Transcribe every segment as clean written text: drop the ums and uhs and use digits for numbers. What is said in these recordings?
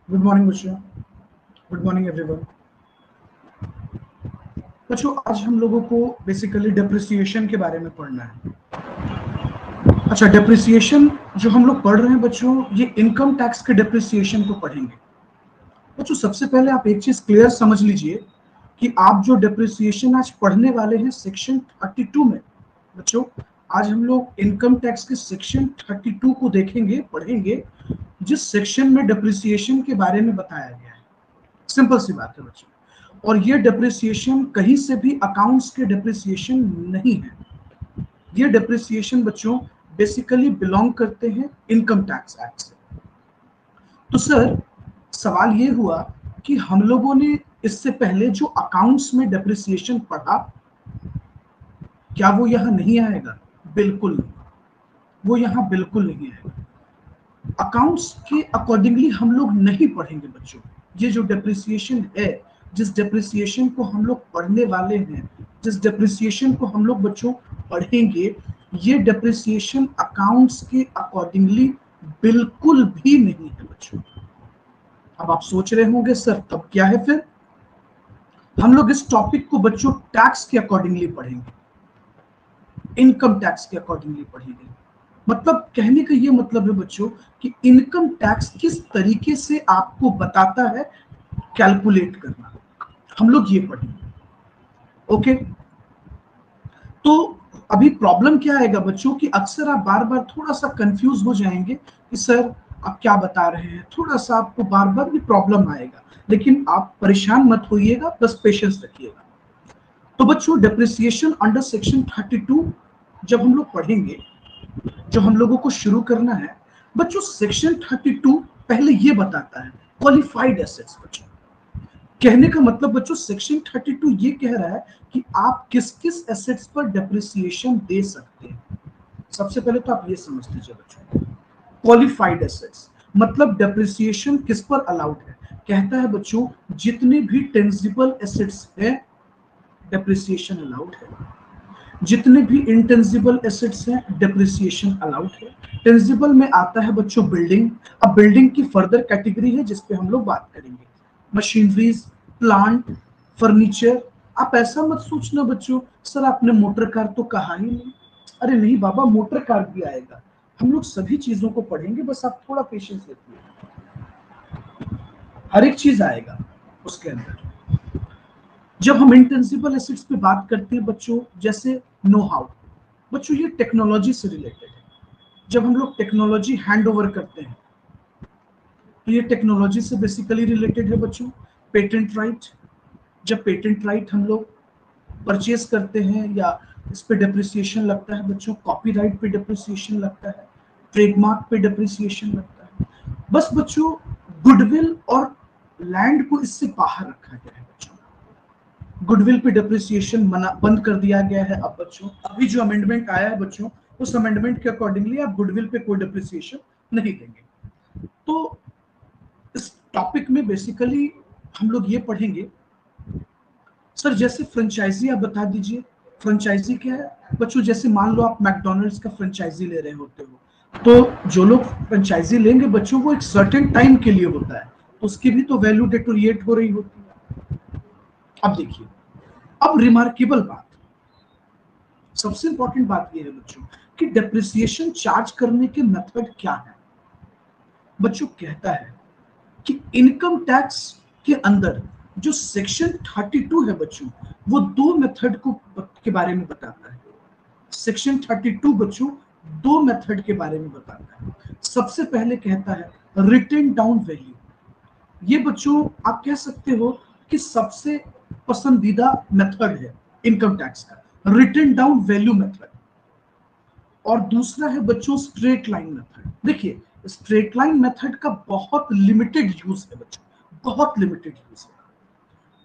Good morning बच्चों। Good morning everyone. बच्चों आज हम लोगों को बेसिकली डेप्रिसिएशन के बारे में पढ़ना है। अच्छा, डेप्रिसिएशन जो हम लोग पढ़ रहे हैं बच्चों, ये इनकम टैक्स के डेप्रिसिएशन को पढ़ेंगे। बच्चों सबसे पहले आप एक चीज क्लियर समझ लीजिए कि आप जो डेप्रिसिएशन आज पढ़ने वाले हैं सेक्शन 32 में, बच्चों आज हम लोग इनकम टैक्स के सेक्शन 32 को देखेंगे, पढ़ेंगे, जिस सेक्शन में डेप्रिसिएशन के बारे में बताया गया है। सिंपल सी बात है बच्चों। और ये डेप्रिसिएशन कहीं से भी अकाउंट्स के डेप्रिसिएशन नहीं है। ये डेप्रिसिएशन बच्चों बेसिकली बिलोंग करते हैं इनकम टैक्स एक्ट से। तो सर सवाल ये हुआ कि हम लोगों ने इससे पहले जो अकाउंट्स में डेप्रिसिएशन पढ़ा, क्या वो यहां नहीं आएगा? बिल्कुल नहीं, वो यहां बिल्कुल नहीं आएगा। अकाउंट्स के अकॉर्डिंगली हम लोग नहीं पढ़ेंगे बच्चों। ये जो डेप्रिसिएशन है, जिस डेप्रिसिएशन को हम लोग पढ़ने वाले हैं, जिस डेप्रिसिएशन को हम लोग बच्चों पढ़ेंगे, ये डेप्रिसिएशन अकाउंट्स के अकॉर्डिंगली बिल्कुल भी नहीं है बच्चों। अब आप सोच रहे होंगे सर तब क्या है? फिर हम लोग इस टॉपिक को बच्चों टैक्स के अकॉर्डिंगली पढ़ेंगे, इनकम टैक्स के अकॉर्डिंगली पढ़ेंगे। मतलब कहने का ये मतलब है बच्चों कि इनकम टैक्स किस तरीके से आपको बताता है कैलकुलेट करना, हम लोग ये पढ़ेंगे। ओके, तो अभी प्रॉब्लम क्या आएगा बच्चों कि अक्सर आप बार बार थोड़ा सा कंफ्यूज हो जाएंगे कि सर आप क्या बता रहे हैं। थोड़ा सा आपको बार बार भी प्रॉब्लम आएगा, लेकिन आप परेशान मत होइएगा, बस पेशेंस रखिएगा। तो बच्चों डेप्रिसिएशन अंडर सेक्शन 32 जब हम लोग पढ़ेंगे, जो हम लोगों को शुरू करना है बच्चों, सेक्शन 32 पहले ये बताता है क्वालिफाइड एसेट्स। बच्चों कहने का मतलब बच्चों सेक्शन 32 ये कह रहा है कि आप किस किस एसेट्स पर डेप्रिसिएशन दे सकते हैं। सबसे पहले तो आप ये समझ लीजिए बच्चों, क्वालिफाइड एसेट्स मतलब डेप्रिसिएशन किस पर अलाउड है। कहता है बच्चों जितने भी टेंजिबल एसेट्स हैं डेप्रिसिएशन अलाउड है, जितने भी इंटेंजिबल एसेट्स हैं डेप्रिसिएशन अलाउड है। टेंजिबल में आता है बच्चों बिल्डिंग। अब बिल्डिंग की फर्दर कैटेगरी है जिस पे हम लोग बात करेंगे, मशीनरीज, प्लांट, फर्नीचर। आप ऐसा मत सोचना बच्चों सर आपने मोटर कार तो कहा ही नहीं। अरे नहीं बाबा, मोटर कार भी आएगा, हम लोग सभी चीजों को पढ़ेंगे, बस आप थोड़ा पेशेंस रखिए, हर एक चीज आएगा उसके अंदर। जब हम इंटेंजिबल एसेट्स पे बात करते हैं बच्चों, जैसे नो हाउ, बच्चों ये टेक्नोलॉजी से रिलेटेड है। जब हम लोग टेक्नोलॉजी हैंड ओवर करते हैं तो ये टेक्नोलॉजी से बेसिकली रिलेटेड है बच्चों। पेटेंट राइट, जब पेटेंट राइट हम लोग परचेज करते हैं या इस पे डेप्रिसिएशन लगता है बच्चों। कॉपीराइट पे डेप्रिसिएशन लगता है, ट्रेडमार्क पे डेप्रिसिएशन लगता है। बस बच्चों गुडविल और लैंड को इससे बाहर रखा गया है बच्चों। गुडविल पे डेप्रिसिएशन मना बंद कर दिया गया है। अब बच्चों अभी जो अमेंडमेंट आया है बच्चों, उस अमेंडमेंट के अकॉर्डिंगली आप गुडविल पे कोई डेप्रिसिएशन नहीं देंगे। तो इस टॉपिक में बेसिकली हम लोग ये पढ़ेंगे सर, जैसे फ्रेंचाइजी आप बता दीजिए। फ्रेंचाइजी क्या है बच्चों? जैसे मान लो आप मैकडोनल्ड्स का फ्रेंचाइजी ले रहे होते हो, तो जो लोग फ्रेंचाइजी लेंगे बच्चों वो एक सर्टेन टाइम के लिए होता है, तो उसकी भी तो वैल्यू डिटोरिएट हो रही होती है। अब देखिए, अब रिमार्केबल बात, सबसे इंपॉर्टेंट बात यह है बच्चों कि डेप्रिसिएशन चार्ज करने के मेथड क्या है। बच्चों कहता है कि इनकम टैक्स के अंदर जो सेक्शन 32 है बच्चों, वो दो मेथड को के बारे में बताता है। सेक्शन 32 बच्चों दो मेथड के बारे में बताता है। सबसे पहले कहता है रिटन डाउन वैल्यू। ये बच्चों आप कह सकते हो कि सबसे पसंदीदा मेथड है इनकम टैक्स का, रिटन डाउन वैल्यू मेथड। और दूसरा है बच्चों स्ट्रेट लाइन मेथड। देखिए स्ट्रेट लाइन मेथड का बहुत लिमिटेड यूज है बच्चों, बहुत लिमिटेड यूज है।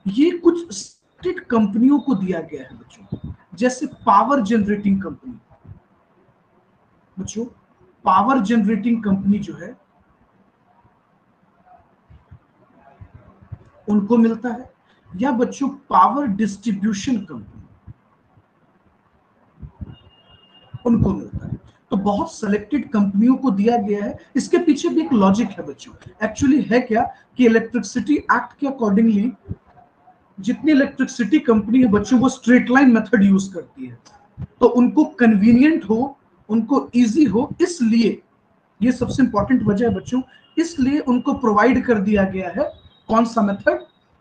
ये कुछ स्टेट कंपनियों को दिया गया है बच्चों, जैसे पावर जनरेटिंग कंपनी। बच्चों पावर जनरेटिंग कंपनी जो है उनको मिलता है, या बच्चों पावर डिस्ट्रीब्यूशन कंपनी उनको मिलता है। तो बहुत सेलेक्टेड कंपनियों को दिया गया है। इसके पीछे भी एक लॉजिक है बच्चों। एक्चुअली है क्या कि इलेक्ट्रिसिटी एक्ट के अकॉर्डिंगली जितनी इलेक्ट्रिसिटी कंपनी है बच्चों वो स्ट्रेट लाइन मेथड यूज करती है, तो उनको कन्वीनियंट हो, उनको इजी हो, इसलिए ये सबसे इंपॉर्टेंट वजह है बच्चों, इसलिए उनको प्रोवाइड कर दिया गया है कौन सा मेथड,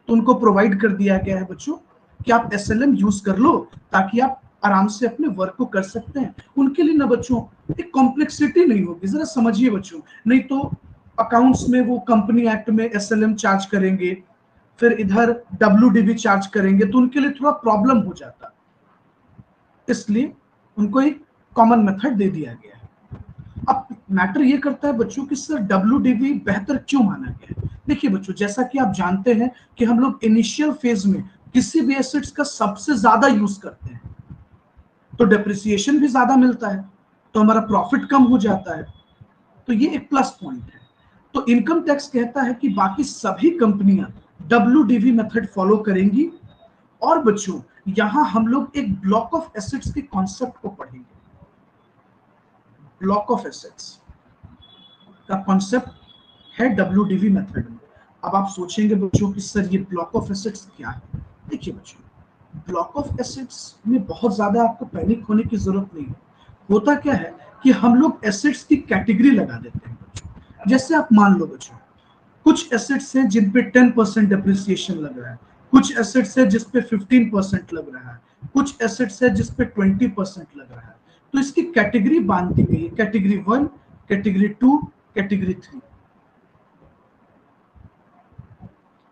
तो उनको प्रोवाइड कर दिया गया है बच्चों कि आप एसएलएम यूज कर लो ताकि आप आराम से अपने वर्क को कर सकते हैं। उनके लिए ना बच्चों एक कॉम्प्लेक्सिटी नहीं होगी, जरा समझिए बच्चों, नहीं तो अकाउंट्स में वो कंपनी एक्ट में एसएलएम चार्ज करेंगे, फिर इधर डब्ल्यूडीबी चार्ज करेंगे, तो उनके लिए थोड़ा प्रॉब्लम हो जाता, इसलिए उनको एक कॉमन मेथड दे दिया गया है। अब मैटर ये करता है बच्चों कि सर डब्ल्यूडीबी बेहतर क्यों माना गया है। देखिए बच्चों, जैसा कि आप जानते हैं कि हम लोग इनिशियल फेज में किसी भी एसेट्स का सबसे ज्यादा यूज करते हैं, तो डेप्रिसिएशन भी ज्यादा मिलता है, तो हमारा प्रॉफिट कम हो जाता है, तो ये एक प्लस पॉइंट है। तो इनकम टैक्स कहता है कि बाकी सभी कंपनियां डब्ल्यूडीवी मेथड फॉलो करेंगी, और बच्चों यहां हम लोग एक ब्लॉक ऑफ एसेट्स के कॉन्सेप्ट को पढ़ेंगे। ब्लॉक ऑफ एसेट्स का कॉन्सेप्ट है डब्ल्यूडीवी मेथड में। अब आप सोचेंगे बच्चों कि सर ये ब्लॉक ऑफ एसेट्स क्या है। देखिए बच्चों, ब्लॉक ऑफ एसेट्स में बहुत ज्यादा आपको पैनिक होने की जरूरत नहीं है। होता क्या है कि हम लोग एसेट्स की कैटेगरी लगा देते हैं बच्चों। जैसे आप मान लो बच्चों, कुछ एसेट्स हैं जिन पे 10% डेप्रिसिएशन लग रहा है, कुछ एसेट्स है जिस पे 15% लग रहा है, कुछ एसेट्स है जिस पे 20% लग रहा है। तो इसकी कैटेगरी बांध दी गई है, कैटेगरी 1, कैटेगरी 2, कैटेगरी 3,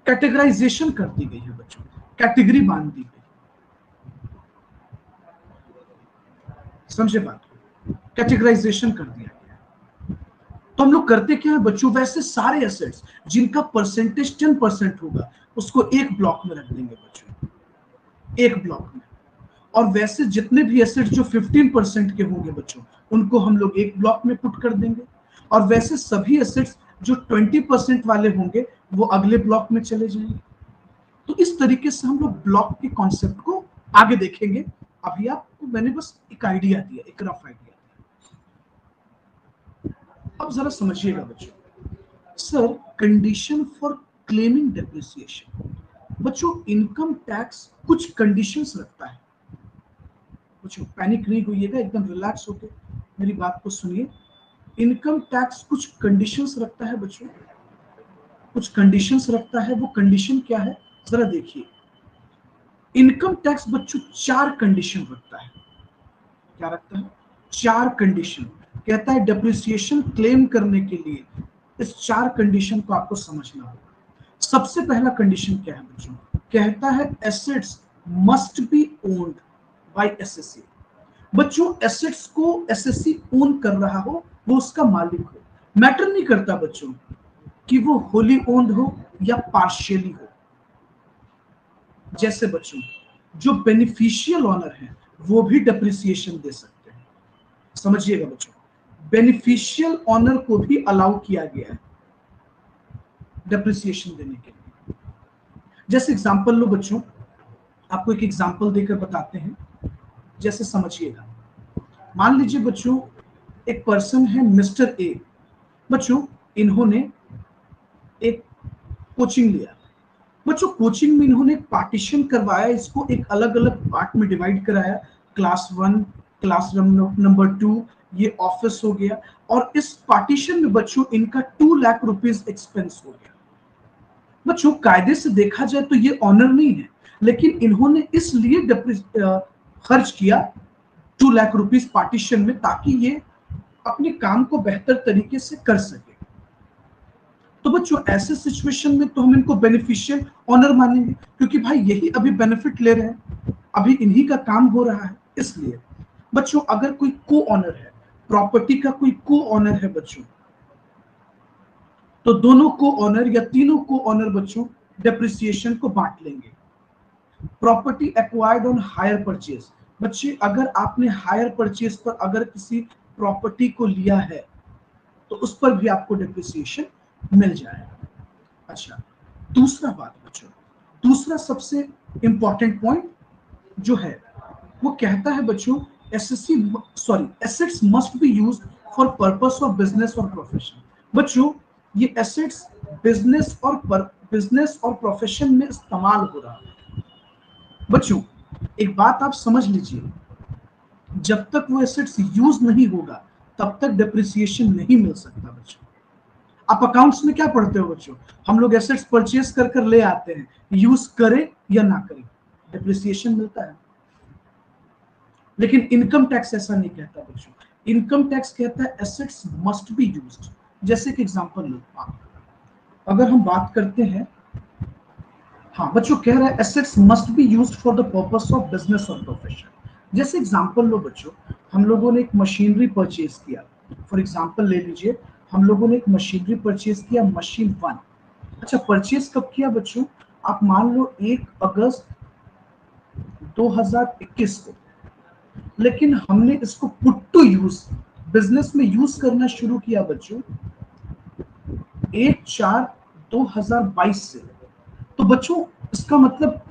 कैटेगराइजेशन कर दी गई है बच्चों, कैटेगरी बांध दी गई। समझे बात को, कैटेगराइजेशन कर दिया गया। तो हम लोग करते क्या है बच्चों, वैसे सारे एसेट्स जिनका परसेंटेज 10% होगा उसको एक ब्लॉक में रख देंगे बच्चों, एक ब्लॉक में। और वैसे जितने भी एसेट्स जो 15% के होंगे बच्चों उनको हम लोग एक ब्लॉक में पुट कर देंगे, और वैसे सभी एसेट्स जो 20% वाले होंगे वो अगले ब्लॉक में चले जाएंगे। तो इस तरीके से हम लोग ब्लॉक के कॉन्सेप्ट को आगे देखेंगे। अभी आपको मैंने बस एक आइडिया दिया, एक रफ आइडिया दिया। अब जरा समझिएगा बच्चों, sir condition for claiming depreciation, बच्चों इनकम टैक्स कुछ कंडीशंस रखता है बच्चों, पैनिक नहीं होइएगा, एकदम रिलैक्स होकर मेरी बात को सुनिए। इनकम टैक्स कुछ कंडीशंस रखता है बच्चों, कुछ कंडीशंस रखता है। वो कंडीशन क्या है जरा देखिए। इनकम टैक्स बच्चों 4 कंडीशन रखता है। क्या रखता है? 4 कंडीशन। कहता है डेप्रिसिएशन क्लेम करने के लिए इस 4 कंडीशन को आपको समझना होगा। सबसे पहला कंडीशन क्या है बच्चों? कहता है assets must B owned by SSC. बच्चों एसेट्स को एसएससी ओन कर रहा हो, वो उसका मालिक हो, मैटर नहीं करता बच्चों कि वो होली ओन्ड हो या पार्शियली हो। जैसे बच्चों जो बेनिफिशियल ऑनर है वो भी डेप्रिसिएशन दे सकते हैं। समझिएगा बच्चों, बेनिफिशियल ऑनर को भी अलाउ किया गया है डेप्रिसिएशन देने के लिए। जैसे एग्जांपल लो बच्चों, आपको एक एग्जांपल देकर बताते हैं, जैसे समझिएगा। मान लीजिए बच्चों एक पर्सन है मिस्टर ए। बच्चों इन्होंने एक कोचिंग लिया बच्चों, कोचिंग में इन्होंने पार्टीशन करवाया, इसको एक अलग अलग पार्ट में डिवाइड कराया। क्लास 1, क्लास नंबर 2, ये ऑफिस हो गया, और इस पार्टीशन में बच्चों इनका 2 लाख रुपीस एक्सपेंस हो गया। बच्चों कायदे से देखा जाए तो ये ऑनर नहीं है, लेकिन इन्होंने इसलिए खर्च किया 2 लाख रुपीस पार्टीशन में ताकि ये अपने काम को बेहतर तरीके से कर सके। तो बच्चों ऐसे सिचुएशन में तो हम इनको बेनिफिशियल ऑनर मानेंगे, क्योंकि भाई यही अभी बेनिफिट ले रहे हैं, अभी इन्हीं का काम हो रहा है। इसलिए बच्चों अगर कोई को ऑनर है, प्रॉपर्टी का कोई को ऑनर है बच्चों, तो दोनों को ऑनर या तीनों को ऑनर बच्चों डेप्रिसिएशन को बांट लेंगे। Property acquired on hire purchase, बच्चे अगर आपने हायर परचेज पर अगर किसी प्रॉपर्टी को लिया है तो उस पर भी आपको डेप्रिसिएशन मिल जाएगा। अच्छा, दूसरा बात बच्चों, दूसरा सबसे इंपॉर्टेंट पॉइंट जो है वो कहता है बच्चों SSC sorry assets must be used for purpose of business और प्रोफेशन। बच्चों ये एसेट्स बिजनेस और प्रोफेशन में इस्तेमाल हो रहा है। बच्चों एक बात आप समझ लीजिए, जब तक वो एसेट्स यूज नहीं होगा तब तक डेप्रिसिएशन नहीं मिल सकता। बच्चों आप अकाउंट्स में क्या पढ़ते हो बच्चों, हम लोग एसेट्स परचेज कर कर ले आते हैं, यूज करें या ना करें डेप्रिसिएशन मिलता है। लेकिन इनकम टैक्स ऐसा नहीं कहता बच्चों, इनकम टैक्स कहता है एसेट्स मस्ट बी यूज्ड। जैसे कि एग्जांपल लो, अगर हम बात करते हैं, हाँ बच्चों कह रहा है assets must be used for the purpose of business और प्रोफेशन। जैसे एग्जांपल लो बच्चों, हम लोगों ने एक मशीनरी परचेज किया, फॉर एग्जांपल ले लीजिए, हम लोगों ने एक मशीनरी परचेज किया, मशीन 1। अच्छा परचेज कब किया बच्चों, आप मान लो 1 अगस्त 2021 को, लेकिन हमने इसको पुट टू यूज बिजनेस में यूज करना शुरू किया बच्चों 1/4/2022 से। तो बच्चों इसका मतलब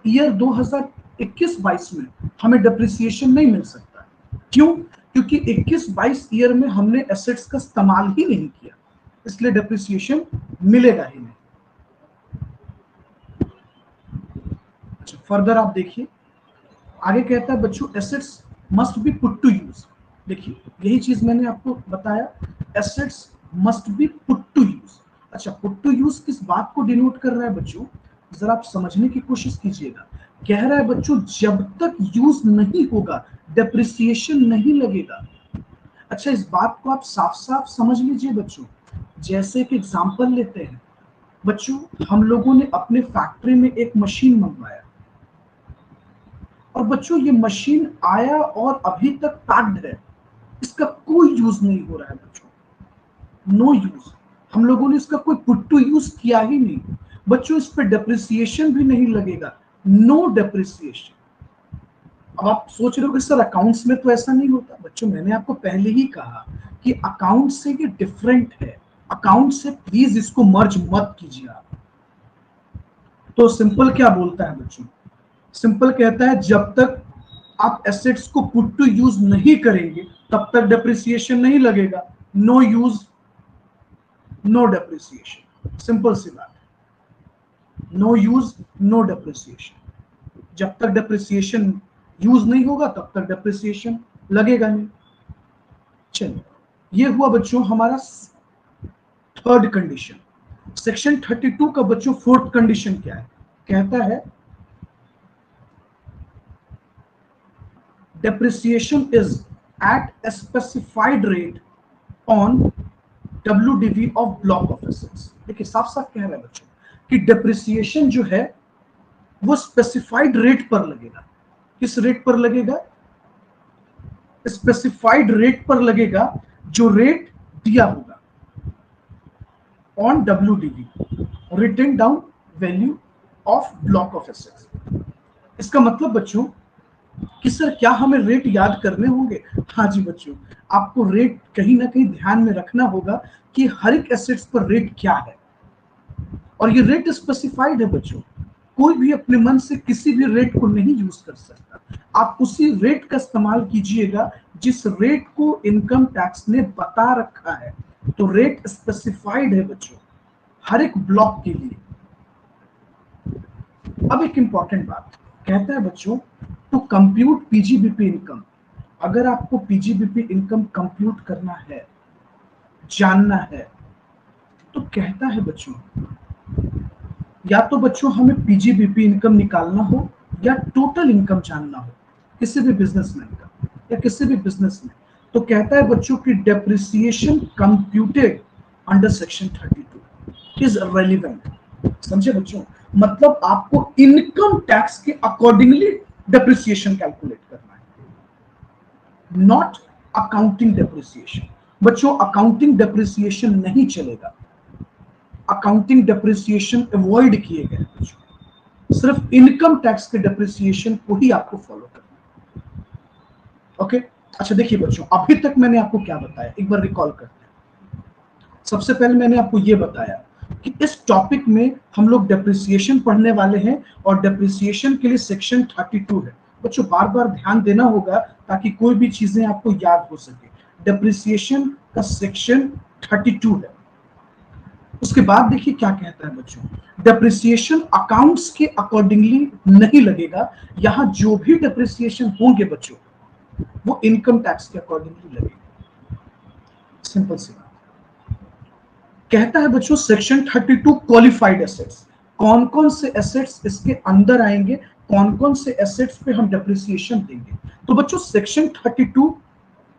ईयर 2021-22 में हमें डेप्रिसिएशन नहीं मिल सकता। क्यों? क्योंकि 21-22 ईयर में हमने एसेट्स का इस्तेमाल ही नहीं किया, इसलिए डेप्रिसिएशन मिलेगा ही नहीं। अच्छा फर्दर आप देखिए, आगे कहता है बच्चों assets must be put to use. देखिए यही चीज मैंने आपको बताया, assets must be put to use. अच्छा पुट टू यूज किस बात को डिनोट कर रहा है बच्चों, जरा आप समझने की कोशिश कीजिएगा। कह रहा है बच्चों जब तक यूज नहीं होगा डेप्रिसिएशन नहीं लगेगा। अच्छा इस बात को आप साफ साफ समझ लीजिए बच्चों, जैसे कि एग्जांपल लेते हैं बच्चों, हम लोगों ने अपने फैक्ट्री में एक मशीन मंगवाया और बच्चों ये मशीन आया और अभी तक पैक्ड है, इसका कोई यूज नहीं हो रहा है बच्चों, नो यूज। हम लोगों ने इसका कोई पुट टू यूज किया ही नहीं बच्चों, इस पे डेप्रिसिएशन भी नहीं लगेगा, नो डेप्रिसिएशन। अब आप सोच रहे हो कि सर अकाउंट्स में तो ऐसा नहीं होता। बच्चों मैंने आपको पहले ही कहा कि अकाउंट से ये डिफरेंट है, अकाउंट से प्लीज इसको मर्ज मत कीजिए आप। तो सिंपल क्या बोलता है बच्चों, सिंपल कहता है जब तक आप एसेट्स को पुट टू यूज नहीं करेंगे तब तक डेप्रिसिएशन नहीं लगेगा, no use no depreciation. Simple सी बात है, नो यूज नो डेप्रिसिएशन। जब तक डेप्रिसिएशन यूज नहीं होगा तब तक डेप्रिसिएशन लगेगा नहीं। चलिए ये हुआ बच्चों हमारा थर्ड कंडीशन। सेक्शन 32 का बच्चों फोर्थ कंडीशन क्या है, कहता है depreciation is at a specified rate on WDV of block of assets। देखिए साफ साफ कह रहा है बच्चों कि डेप्रिसिएशन जो है वो स्पेसिफाइड रेट पर लगेगा। किस रेट पर लगेगा? स्पेसिफाइड रेट पर लगेगा, जो रेट दिया होगा on WDV, written down value of block of assets. इसका मतलब बच्चों कि सर क्या हमें रेट याद करने होंगे? हाँ जी बच्चों, आपको रेट कहीं ना कहीं ध्यान में रखना होगा कि हर एक एसेट्स पर रेट क्या है, और ये रेट स्पेसिफाइड है बच्चों, कोई भी अपने मन से किसी भी रेट को नहीं यूज कर सकता। आप उसी रेट का इस्तेमाल कीजिएगा जिस रेट को इनकम टैक्स ने बता रखा है। तो रेट स्पेसिफाइड है बच्चों हर एक ब्लॉक के लिए। अब एक इंपॉर्टेंट बात कहता है बच्चों, टू कंप्यूट पीजीबीपी इनकम, अगर आपको पीजीबीपी इनकम कंप्यूट करना है, जानना है, तो कहता है बच्चों या तो बच्चों हमें पीजीबीपी इनकम निकालना हो या टोटल इनकम जानना हो किसी भी बिजनेसमैन का या किसी भी बिजनेस में, तो कहता है बच्चों की depreciation computed under section 32 is relevant. समझे बच्चों, मतलब आपको इनकम टैक्स के अकॉर्डिंगली डेप्रिसिएशन कैलकुलेट करना है, नॉट अकाउंटिंग डेप्रिसिएशन। बच्चों अकाउंटिंग डेप्रिसिएशन नहीं चलेगा, अकाउंटिंग डेप्रिसिएशन अवॉइड किए गए बच्चों, सिर्फ इनकम टैक्स के डेप्रिसिएशन को ही आपको फॉलो करना है। ओके अच्छा देखिए बच्चों, अभी तक मैंने आपको क्या बताया, एक बार रिकॉल करते हैं। सबसे पहले मैंने आपको यह बताया कि इस टॉपिक में हम लोग डेप्रिसिएशन पढ़ने वाले हैं और डेप्रिसिएशन के लिए सेक्शन 32 है, बच्चों बार बार ध्यान देना होगा ताकि कोई भी चीजें आपको याद हो सके। डेप्रिसिएशन का सेक्शन 32 है। उसके बाद देखिए क्या कहता है बच्चों, डेप्रिसिएशन अकाउंट्स के अकॉर्डिंगली नहीं लगेगा। यहां जो भी डेप्रिसिएशन होंगे बच्चों वो इनकम टैक्स के अकॉर्डिंगली लगेगा। सिंपल सी बात। कहता है बच्चों सेक्शन 32 क्वालिफाइड एसेट्स, कौन कौन से एसेट्स इसके अंदर आएंगे, कौन कौन से एसेट्स पे हम डेप्रिसिएशन देंगे। तो बच्चों सेक्शन 32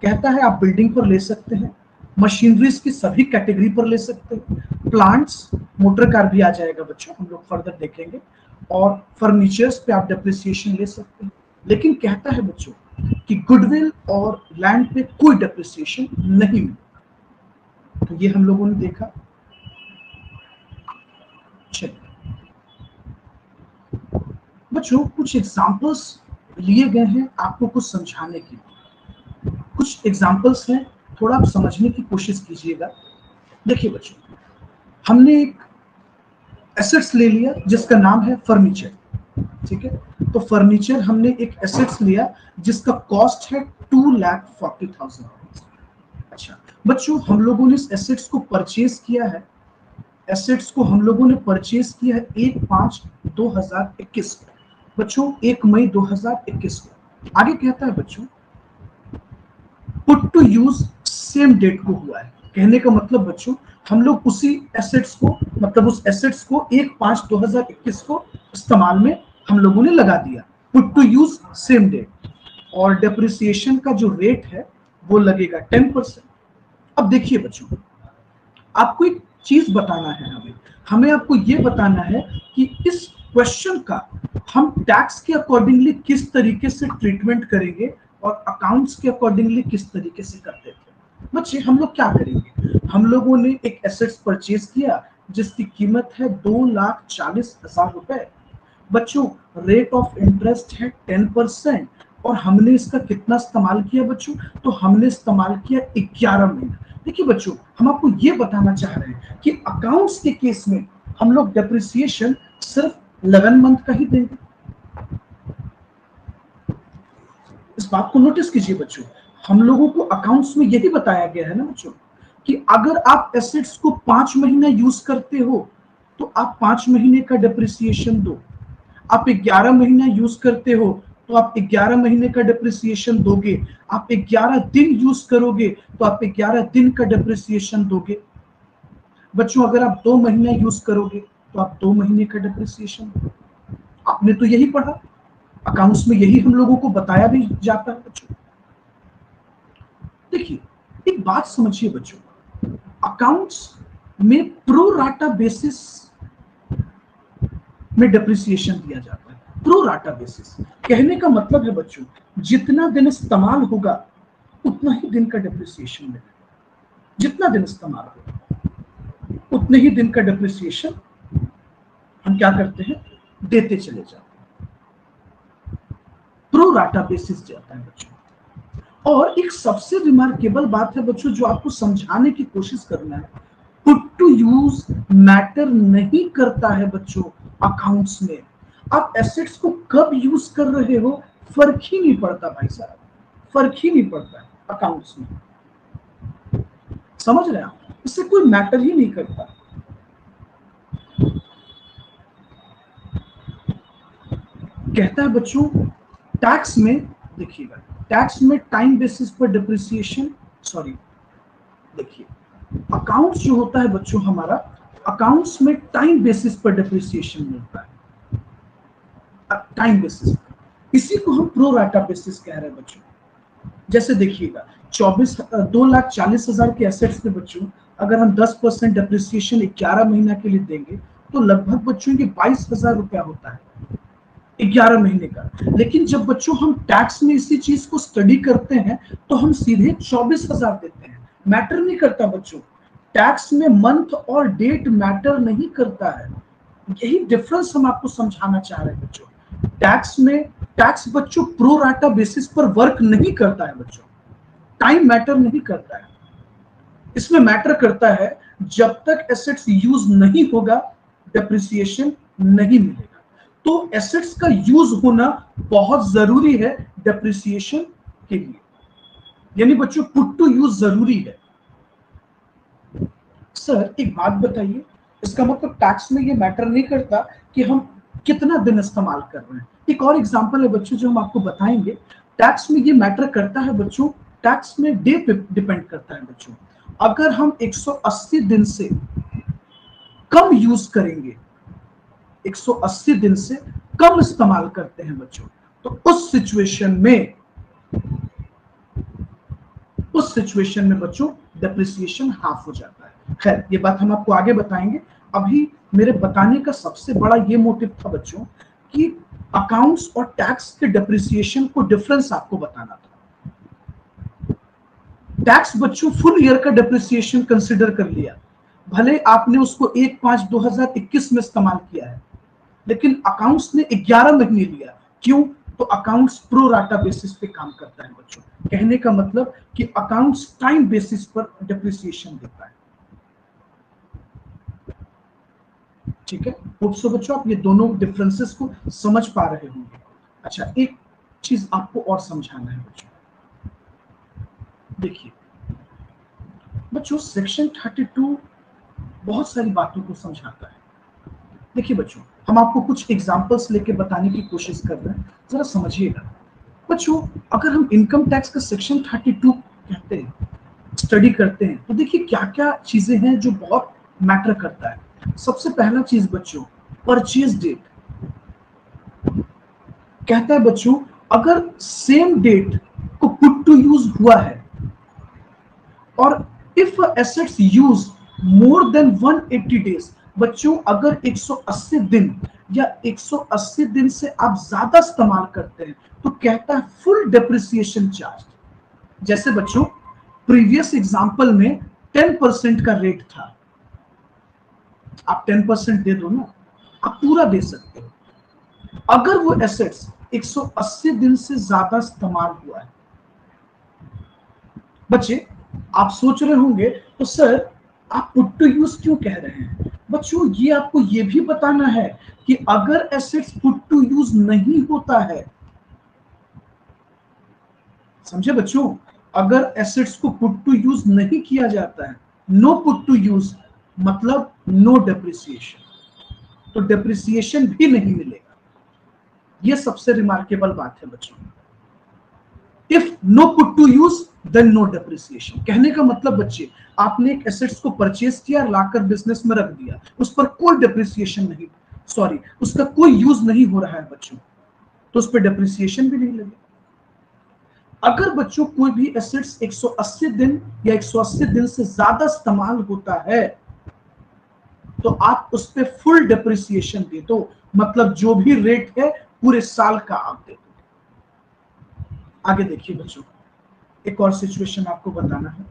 कहता है आप बिल्डिंग पर ले सकते हैं, मशीनरीज की सभी कैटेगरी पर ले सकते हैं, प्लांट्स, मोटर कार भी आ जाएगा बच्चों, हम लोग फर्दर देखेंगे, और फर्नीचर्स पे आप डेप्रिसिएशन ले सकते हैं। लेकिन कहता है बच्चों कि गुडविल और लैंड पे कोई डेप्रिसिएशन नहीं मिलेगा। तो ये हम लोगों ने देखा। चलिए बच्चों कुछ एग्जांपल्स लिए गए हैं आपको कुछ समझाने के लिए। कुछ एग्जांपल्स हैं, थोड़ा आप समझने की कोशिश कीजिएगा। देखिए बच्चों, हमने एक एसेट्स ले लिया जिसका नाम है फर्नीचर, ठीक है। तो फर्नीचर हमने एक एसेट्स लिया जिसका कॉस्ट है 2,40,000। अच्छा बच्चों, हम लोगों ने इस एसेट्स को परचेज किया है, एसेट्स को हम लोगों ने परचेज किया है 1/5/2021 को, बच्चों 1 मई 2021 को। आगे कहता है बच्चों put to use same date को हुआ है। कहने का मतलब बच्चों हम लोग उसी एसेट्स को, मतलब उस एसेट्स को 1/5/2021 को इस्तेमाल में हम लोगों ने लगा दिया, put to use same date. और डेप्रिसिएशन का जो रेट है वो लगेगा 10%। अब देखिए बच्चों, आपको एक चीज बताना है, हमें आपको ये बताना है कि इस क्वेश्चन का हम टैक्स के अकॉर्डिंगली किस तरीके से ट्रीटमेंट करेंगे और अकाउंट्स के अकॉर्डिंगली किस तरीके से करते थे। बच्चे हम लोग क्या करेंगे, हम लोगों ने एक एसेट्स परचेज किया जिसकी कीमत है 2,40,000 रुपए। बच्चों रेट ऑफ इंटरेस्ट है 10% और हमने इसका कितना इस्तेमाल किया बच्चों, तो हमने इस्तेमाल किया 11 महीना। देखिए बच्चों, हम आपको ये बताना चाह रहे हैं कि अकाउंट्स के केस में हम लोग डेप्रिसिएशन सिर्फ 11 मंथ का ही देंगे। इस बात को नोटिस कीजिए बच्चों, हम लोगों को अकाउंट्स में यही बताया गया है ना बच्चों कि अगर आप एसेट्स को 5 महीना यूज करते हो तो आप 5 महीने का डेप्रिसिएशन दो, आप 11 महीना यूज करते हो तो आप 11 महीने का डेप्रिसिएशन दोगे, आप 11 दिन यूज करोगे तो आप 11 दिन का डेप्रिसिएशन दोगे। बच्चों अगर आप 2 महीना यूज करोगे तो आप 2 महीने का डेप्रिसिएशन। आपने तो यही पढ़ा, अकाउंट्स में यही हम लोगों को बताया भी जाता है बच्चों। देखिए एक बात समझिए बच्चों, अकाउंट्स में प्रो राटा बेसिस में डेप्रिसिएशन दिया जाता है। प्रो राटा बेसिस कहने का मतलब है बच्चों जितना दिन इस्तेमाल होगा उतना ही दिन का डेप्रिसिएशन मिलेगा, जितना दिन इस्तेमाल होगा उतने ही दिन का डेप्रिसिएशन हम क्या करते हैं, देते चले जाते हैं। प्रो राटा बेसिस जाता है बच्चों। और एक सबसे रिमार्केबल बात है बच्चों जो आपको समझाने की कोशिश करना है, पुट टू यूज मैटर नहीं करता है बच्चों अकाउंट्स में। आप एसेट्स को कब यूज कर रहे हो फर्क ही नहीं पड़ता भाई साहब, फर्क ही नहीं पड़ता है अकाउंट्स में, समझ रहे हैं आप, इससे कोई मैटर ही नहीं करता। कहता है बच्चों टैक्स में, देखिएगा टैक्स में टाइम बेसिस पर डिप्रिसिएशन, सॉरी देखिए अकाउंट्स जो होता है बच्चों हमारा, अकाउंट्स में टाइम बेसिस पर डिप्रिसिएशन मिलता है, टाइम बेसिस, इसी को हम प्रो राटा बेसिस कह रहे हैं बच्चों। जैसे देखिएगा 2,40,000 के एसेट्स पे बच्चों अगर हम 10% डिप्रिसिएशन 11 महीना के लिए देंगे तो लगभग बच्चों के 22,000 रुपया होता है 11 महीने का। लेकिन जब बच्चों हम टैक्स में इसी चीज को स्टडी करते हैं तो हम सीधे 24,000 देते हैं। मैटर नहीं करता बच्चों, टैक्स में मंथ और डेट मैटर नहीं करता है, यही डिफरेंस हम आपको समझाना चाह रहे हैं बच्चों। टैक्स में टैक्स बच्चों प्रो राटा बेसिस पर वर्क नहीं करता है बच्चों, टाइम मैटर नहीं करता है, इसमें मैटर करता है जब तक एसेट्स यूज नहीं होगा डेप्रिसिएशन नहीं मिलेगा। तो एसेट्स का यूज होना बहुत जरूरी है डेप्रिसिएशन के लिए, यानी बच्चों पुट टू यूज जरूरी है। सर एक बात बताइए, इसका मतलब टैक्स में ये मैटर नहीं करता कि हम कितना दिन इस्तेमाल कर रहे हैं। एक और एग्जांपल है बच्चों जो हम आपको बताएंगे, टैक्स में ये मैटर करता है बच्चों, टैक्स में डे पे डिपेंड करता है बच्चों। अगर हम 180 दिन से कम यूज करेंगे, 180 दिन से कम इस्तेमाल करते हैं बच्चों, तो उस सिचुएशन में बच्चों डेप्रिसिएशन हाफ हो जाता है। खैर ये बात हम आपको आगे बताएंगे। अभी मेरे बताने का सबसे बड़ा ये मोटिव था बच्चों कि अकाउंट्स और टैक्स के डेप्रिसिएशन को डिफरेंस आपको बताना था। टैक्स बच्चों फुल ईयर का डेप्रिसिएशन कंसिडर कर लिया, भले आपने उसको 1/5/2021 में इस्तेमाल किया है, लेकिन अकाउंट्स ने 11 महीने लिया। क्यों? तो अकाउंट्स प्रो राटा बेसिस पे काम करता है बच्चों। कहने का मतलब कि अकाउंट्स टाइम बेसिस पर डेप्रिसिएशन देता है। ठीक है, होप सो बच्चों आप ये दोनों डिफरेंसेस को समझ पा रहे होंगे। अच्छा एक चीज आपको और समझाना है बच्चों, देखिए बच्चों सेक्शन 32 बहुत सारी बातों को समझाता है। देखिए बच्चों हम आपको कुछ एग्जांपल्स लेके बताने की कोशिश कर रहे हैं, जरा समझिएगा। बच्चों अगर हम इनकम टैक्स का सेक्शन 32 कहते हैं, स्टडी करते हैं, तो देखिए क्या क्या चीजें हैं जो बहुत मैटर करता है। सबसे पहला चीज बच्चों परचेज डेट कहता है बच्चों, अगर सेम डेट को पुट टू यूज हुआ है और if assets use more than 180 days, बच्चों अगर 180 दिन या 180 दिन से आप ज्यादा इस्तेमाल करते हैं तो कहता है फुल डेप्रिसिएशन चार्ज। जैसे बच्चों प्रीवियस एग्जांपल में 10% का रेट था, आप 10% दे दो ना, आप पूरा दे सकते हो। अगर वो एसेट्स 180 दिन से ज्यादा इस्तेमाल हुआ है, बच्चे आप सोच रहे होंगे तो सर आप पुट टू यूज क्यों कह रहे हैं। बच्चों ये आपको ये भी बताना है कि अगर एसेट्स पुट टू यूज नहीं होता है, समझे बच्चों, अगर एसेट्स को पुट टू यूज नहीं किया जाता है, नो पुट टू यूज मतलब नो डेप्रिसिएशन, तो डेप्रिसिएशन भी नहीं मिलेगा। यह सबसे रिमार्केबल बात है बच्चों। If no put to use then no depreciation, कहने का मतलब बच्चे आपने एक एसेट्स को परचेज किया, लाकर बिजनेस में रख दिया, उस पर कोई डेप्रिसिएशन नहीं, सॉरी उसका कोई यूज नहीं हो रहा है बच्चों, तो उस पर डेप्रिसिएशन भी नहीं लगेगा। अगर बच्चों कोई भी एसेट्स 180 दिन या 180 दिन से ज्यादा इस्तेमाल होता है तो आप उस पर फुल डेप्रिसिएशन दे दो, मतलब जो भी रेट है पूरे साल का आप दे दो। आगे देखिए बच्चों, एक और सिचुएशन आपको बताना है।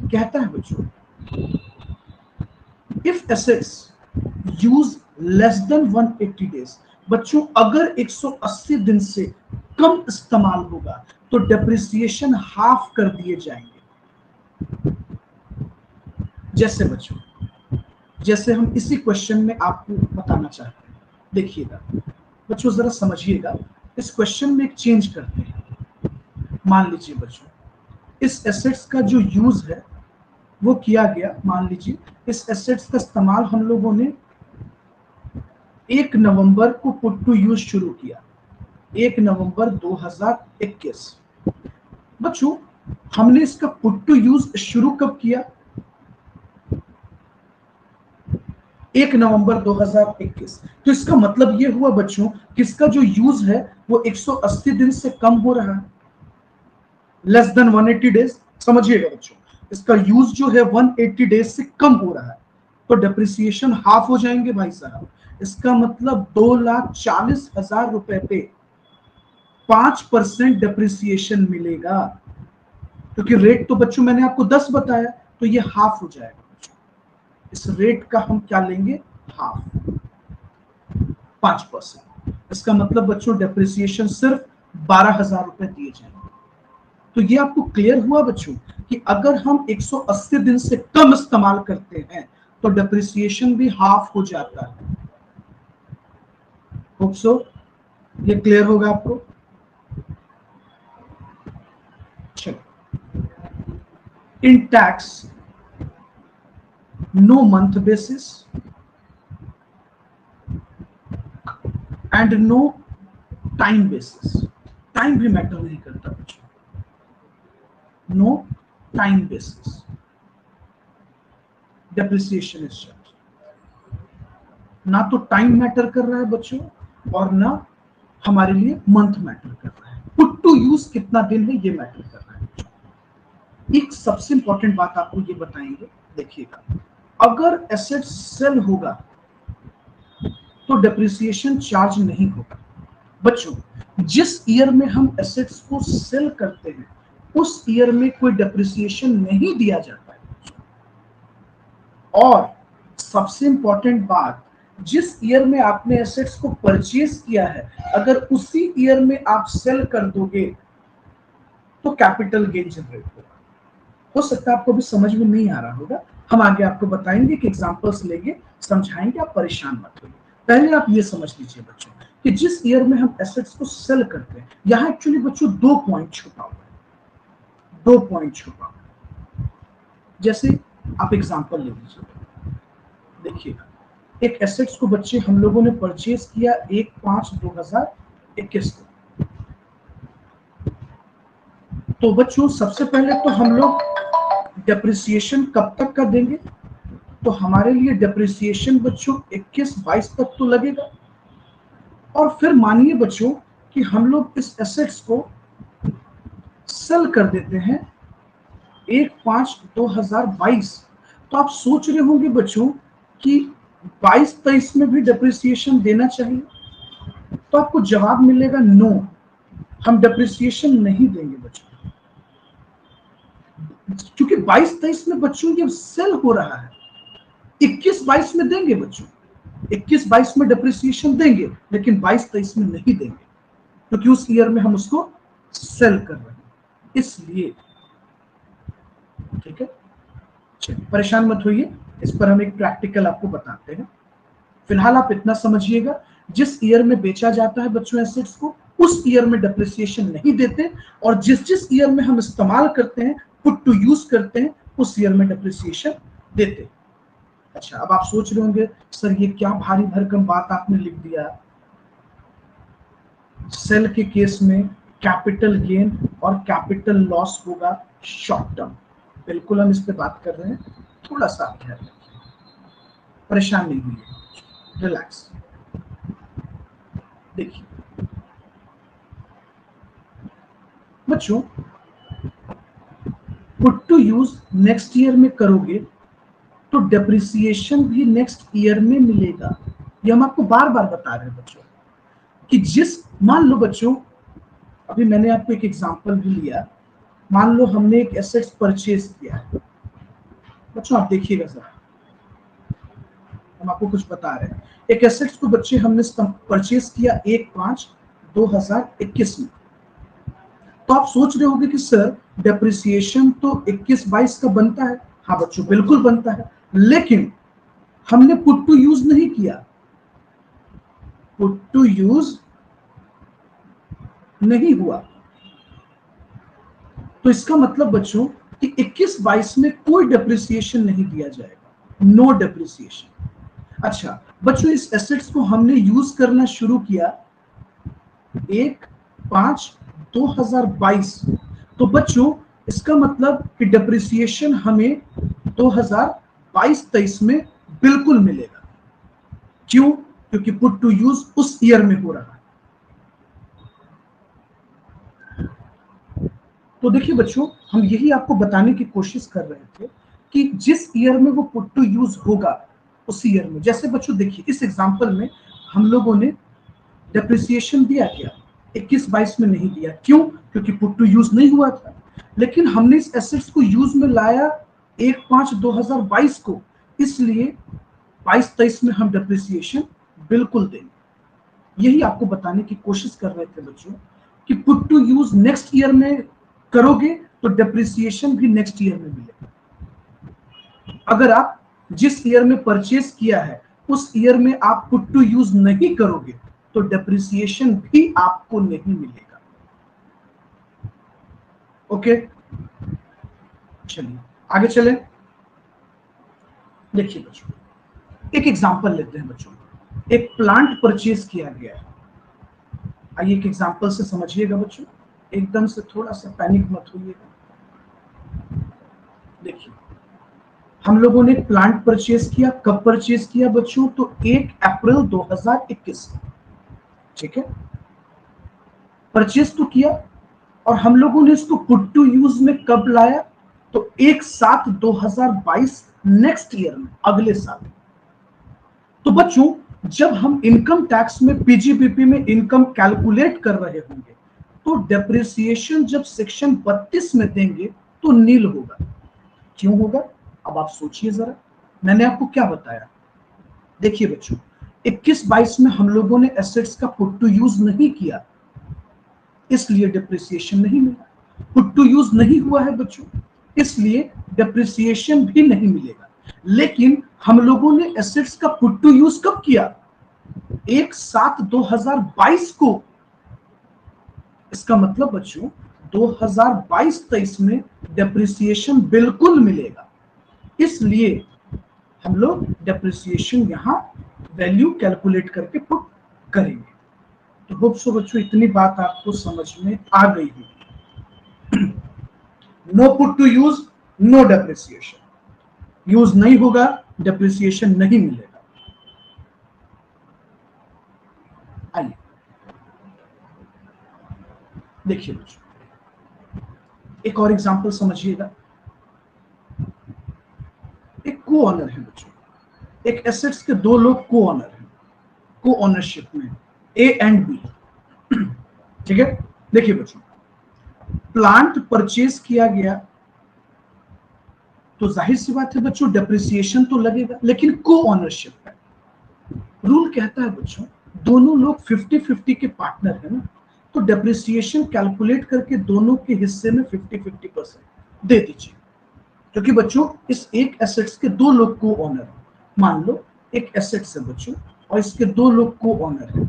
कहता है बच्चों if assets use less than 180 days, बच्चों अगर 180 दिन से कम इस्तेमाल होगा तो डेप्रिसिएशन हाफ कर दिए जाएंगे। जैसे बच्चों जैसे हम इसी क्वेश्चन में आपको बताना चाहते हैं, देखिएगा बच्चों जरा समझिएगा, इस क्वेश्चन में एक चेंज करते हैं। मान लीजिए बच्चों इस एसेट्स का जो यूज है वो किया गया, मान लीजिए इस एसेट्स का इस्तेमाल हम लोगों ने 1 नवंबर को पुट टू यूज शुरू किया, 1 नवंबर 2021। बच्चों हमने इसका पुट टू यूज शुरू कब किया? 1 नवंबर 2021। तो इसका मतलब ये हुआ बच्चों कि इसका जो यूज है वो 180 दिन से कम हो रहा है, लेस देन 180 डेज। समझिएगा बच्चों, इसका यूज जो है 180 डेज से कम हो रहा है, तो डेप्रिसिएशन हाफ हो जाएंगे भाई साहब। इसका मतलब 2,40,000 रुपए पे 5% डेप्रिसिएशन मिलेगा, क्योंकि रेट तो बच्चों मैंने आपको 10 बताया, तो ये हाफ हो जाएगा। इस रेट का हम क्या लेंगे? हाफ, 5%। इसका मतलब बच्चों डेप्रिसिएशन सिर्फ 12,000 रुपए दिए जाएंगे। तो ये आपको क्लियर हुआ बच्चों कि अगर हम 180 दिन से कम इस्तेमाल करते हैं तो डेप्रिसिएशन भी हाफ हो जाता है। होप सो ये क्लियर होगा आपको। चलो, in tax no month basis and no time basis, time भी मैटर नहीं करता बच्चों, no time basis depreciation is charge. ना तो टाइम मैटर कर रहा है बच्चों और ना हमारे लिए मंथ मैटर कर रहा है, पुट टू यूज कितना दिन है ये मैटर कर रहा है बच्चों। एक सबसे इंपॉर्टेंट बात आपको ये बताएंगे, देखिएगा, अगर एसेट सेल होगा तो डेप्रिसिएशन चार्ज नहीं होगा बच्चों। जिस ईयर में हम एसेट्स को सेल करते हैं उस ईयर में कोई डेप्रिसिएशन नहीं दिया जाता है। और सबसे इंपॉर्टेंट बात, जिस ईयर में आपने एसेट्स को परचेज किया है अगर उसी ईयर में आप सेल कर दोगे तो कैपिटल गेन जनरेट होगा। हो सकता है आपको भी समझ में नहीं आ रहा होगा, हम आगे आपको बताएंगे कि एग्जांपल्स लेंगे, समझाएंगे, आप परेशान मत होइए। पहले आप ये समझ लीजिए बच्चों कि जिस ईयर में हम एसेट्स को सेल करते हैं, यहां एक्चुअली बच्चों दो पॉइंट छुपा हुआ है, दो पॉइंट छुपा हुआ है। जैसे आप एग्जांपल ले लीजिए, देखिएगा, एक एसेट्स को बच्चे हम लोगों ने परचेज किया 1/5/2021 को। तो बच्चों सबसे पहले तो हम लोग डेप्रिसिएशन कब तक का देंगे, तो हमारे लिए डेप्रिसिएशन बच्चों 21-22 तक तो लगेगा। और फिर मानिए बच्चों कि हम लोग इस एसेट्स को सेल कर देते हैं 1/5/2022। तो आप सोच रहे होंगे बच्चों कि 22-23 में भी डेप्रिसिएशन देना चाहिए, तो आपको जवाब मिलेगा नो, हम डेप्रिसिएशन नहीं देंगे बच्चों, क्योंकि 22-23 में बच्चों ये सेल हो रहा है। 21-22 में देंगे बच्चों, 21-22 में डेप्रिसिएशन देंगे, लेकिन 22-23 में नहीं देंगे क्योंकि उस ईयर में हम उसको सेल कर रहे हैं, इसलिए। ठीक है, चलिए परेशान मत होइए, इस पर हम एक प्रैक्टिकल आपको बताते हैं। फिलहाल आप इतना समझिएगा, जिस ईयर में बेचा जाता है बच्चों एसेट्स को उस ईयर में डेप्रिसिएशन नहीं देते, और जिस जिस ईयर में हम इस्तेमाल करते हैं, पुट टू यूज करते हैं, उस ईयर में डेप्रिसिएशन देते। अच्छा, अब आप सोच रहे होंगे सर ये क्या भारी भरकम बात आपने लिख दिया, सेल के केस में कैपिटल गेन और कैपिटल लॉस होगा शॉर्ट टर्म। बिल्कुल हम इस पे बात कर रहे हैं, थोड़ा सा ध्यान रखिए, परेशान नहीं होइए, रिलैक्स। देखिए बच्चों, put to use next year में करोगे तो डेप्रिसिएशन भी नेक्स्ट ईयर में मिलेगा। ये हम आपको बार बार बता रहे हैं बच्चों कि जिस, मान लो बच्चों, अभी मैंने आपको एक एग्जांपल भी लिया, मान लो हमने एक एसेट्स परचेज किया है बच्चों, आप देखिएगा जरा, हम आपको कुछ बता रहे हैं। एक एसेट्स को बच्चे हमने परचेज किया 1/5/2021 में। तो आप सोच रहे होंगे कि सर डेप्रिसिएशन तो 21-22 का बनता है। हाँ बच्चों, बिल्कुल बनता है, लेकिन हमने पुट टू यूज नहीं किया, पुट टू यूज नहीं हुआ। तो इसका मतलब बच्चों कि 21-22 में कोई डेप्रिसिएशन नहीं दिया जाएगा, नो डेप्रिसिएशन। अच्छा बच्चों, इस एसेट्स को हमने यूज करना शुरू किया 1/5/2022। तो बच्चों इसका मतलब कि डेप्रिसिएशन हमें 2022-23 में बिल्कुल मिलेगा। क्यों? क्योंकि पुट टू यूज उस ईयर में हो रहा है। तो देखिए बच्चों, हम यही आपको बताने की कोशिश कर रहे थे कि जिस ईयर में वो पुट टू यूज होगा उसी ईयर में। जैसे बच्चों देखिए, इस एग्जांपल में हम लोगों ने डेप्रिसिएशन दिया क्या, 21-22 में नहीं दिया। क्यों? क्योंकि पुट टू यूज नहीं हुआ था। लेकिन हमने इस एसेट्स को यूज में लाया 1/5/2022 को, इसलिए 22-23 में हम डेप्रिसिएशन बिल्कुल देंगे। यही आपको बताने की कोशिश कर रहे थे बच्चों कि put to use next year में करोगे तो डेप्रिसिएशन भी नेक्स्ट ईयर में मिलेगा। अगर आप जिस ईयर में परचेज किया है उस ईयर में आप पुट टू यूज नहीं करोगे तो डेप्रिसिएशन भी आपको नहीं मिलेगा। ओके, चलिए आगे चले। देखिए बच्चों, एक एग्जांपल लेते हैं बच्चों। एक प्लांट परचेज किया गया है। आइए एक एग्जांपल से समझिएगा बच्चों, एकदम से थोड़ा सा पैनिक मत होइएगा। देखिए, हम लोगों ने प्लांट परचेज किया। कब परचेज किया बच्चों? तो 1 अप्रैल 2021, ठीक है। परचेज तो किया और हम लोगों ने इसको पुट टू यूज में कब लाया? तो 1/7/2022, नेक्स्ट ईयर में, अगले साल। तो बच्चों, जब हम इनकम टैक्स में पीजीबीपी में इनकम कैलकुलेट कर रहे होंगे तो डेप्रिसिएशन जब सेक्शन 32 में देंगे तो नील होगा। क्यों होगा? अब आप सोचिए जरा, मैंने आपको क्या बताया। देखिए बच्चों, 21-22 में हम लोगों ने एसेट्स का पुट टू यूज नहीं किया, इसलिए डेप्रिसिएशन नहीं मिला। पुट टू यूज नहीं हुआ है बच्चों, इसलिए डेप्रिसिएशन भी नहीं मिलेगा। लेकिन हम लोगों ने एसेट्स का पुट टू यूज कब किया? 1/7/2022 को। इसका मतलब बच्चों 2022-23 में डेप्रिसिएशन बिल्कुल मिलेगा, इसलिए हम लोग डेप्रिसिएशन यहां वैल्यू कैलकुलेट करके पुट करेंगे। तो होप सो बच्चों इतनी बात आपको समझ में आ गई होगी। No put to use, no depreciation. Use नहीं होगा, डेप्रिसिएशन नहीं मिलेगा। आइए देखिए बच्चों, एक और एग्जांपल समझिएगा। एक को ऑनर है बच्चों, एक एसेट्स के दो लोग को ऑनर हैं, को ऑनरशिप में, ए एंड बी, ठीक है। देखिए बच्चों, प्लांट परचेज किया गया तो जाहिर सी बात है बच्चों डेप्रिसिएशन तो लगेगा, लेकिन को ऑनरशिप है। रूल कहता है बच्चों दोनों लोग 50-50 के पार्टनर है ना, तो डेप्रिसिएशन कैलकुलेट करके दोनों के हिस्से में 50-50% दे दीजिए। क्योंकि बच्चों इस एक एसेट्स के दो लोग को ऑनर है। मान लो एक एसेट्स है बच्चों और इसके दो लोग को ऑनर है,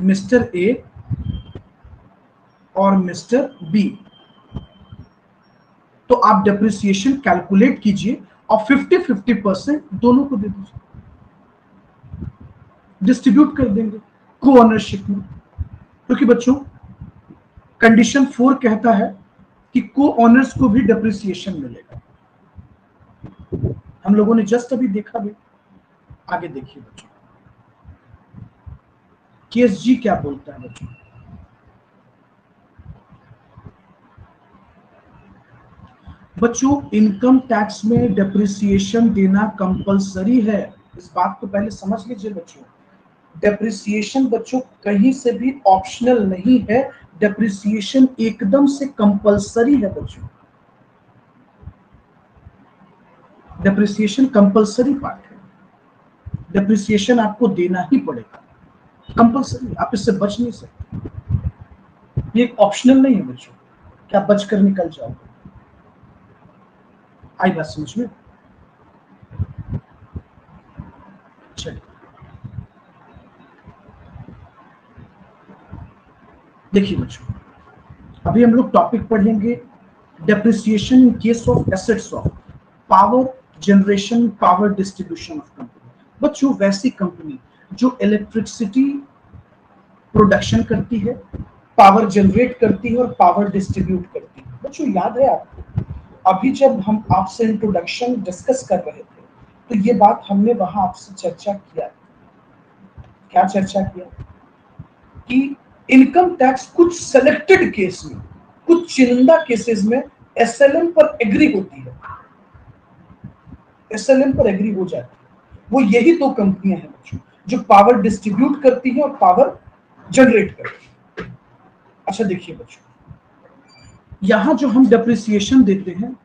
मिस्टर ए और मिस्टर बी। तो आप डेप्रिसिएशन कैलकुलेट कीजिए और 50-50% दोनों को दे दीजिए, डिस्ट्रीब्यूट कर देंगे को ऑनरशिप में। क्योंकि बच्चों कंडीशन 4 कहता है कि को ऑनर्स को भी डेप्रिसिएशन मिलेगा। हम लोगों ने जस्ट अभी देखा भी। आगे देखिए बच्चों, केस जी क्या बोलता है बच्चों। बच्चों इनकम टैक्स में डेप्रिसिएशन देना कंपलसरी है, इस बात को पहले समझ लीजिए बच्चों। डेप्रिसिएशन बच्चों कहीं से भी ऑप्शनल नहीं है, डेप्रिसिएशन एकदम से कंपलसरी है बच्चों। डेप्रिसिएशन कंपलसरी पार्ट है, डेप्रिसिएशन आपको देना ही पड़ेगा, कंपलसरी, आप इससे बच नहीं सकते। ये एक ऑप्शनल नहीं है बच्चों क्या बच कर निकल जाओगे। आई बात समझ में? चलिए देखिए बच्चों, अभी हम लोग टॉपिक पढ़ेंगे depreciation in case of assets of power generation, power distribution of company. बच्चों वैसी कंपनी जो इलेक्ट्रिसिटी प्रोडक्शन करती है, पावर जनरेट करती है और पावर डिस्ट्रीब्यूट करती है। बच्चों याद है आपको, अभी जब हम आपसे इंट्रोडक्शन डिस्कस कर रहे थे तो ये बात हमने वहां आपसे चर्चा किया। क्या चर्चा किया? कि इनकम टैक्स कुछ सेलेक्टेड केस में, कुछ चुनिंदा केसेस में एसएलएम पर एग्री होती है, एसएलएम पर एग्री हो जाती है। वो यही दो कंपनियां हैं बच्चों जो पावर डिस्ट्रीब्यूट करती हैं और पावर जनरेट करती हैं। अच्छा देखिए बच्चों, यहां जो हम डेप्रिसिएशन देते हैं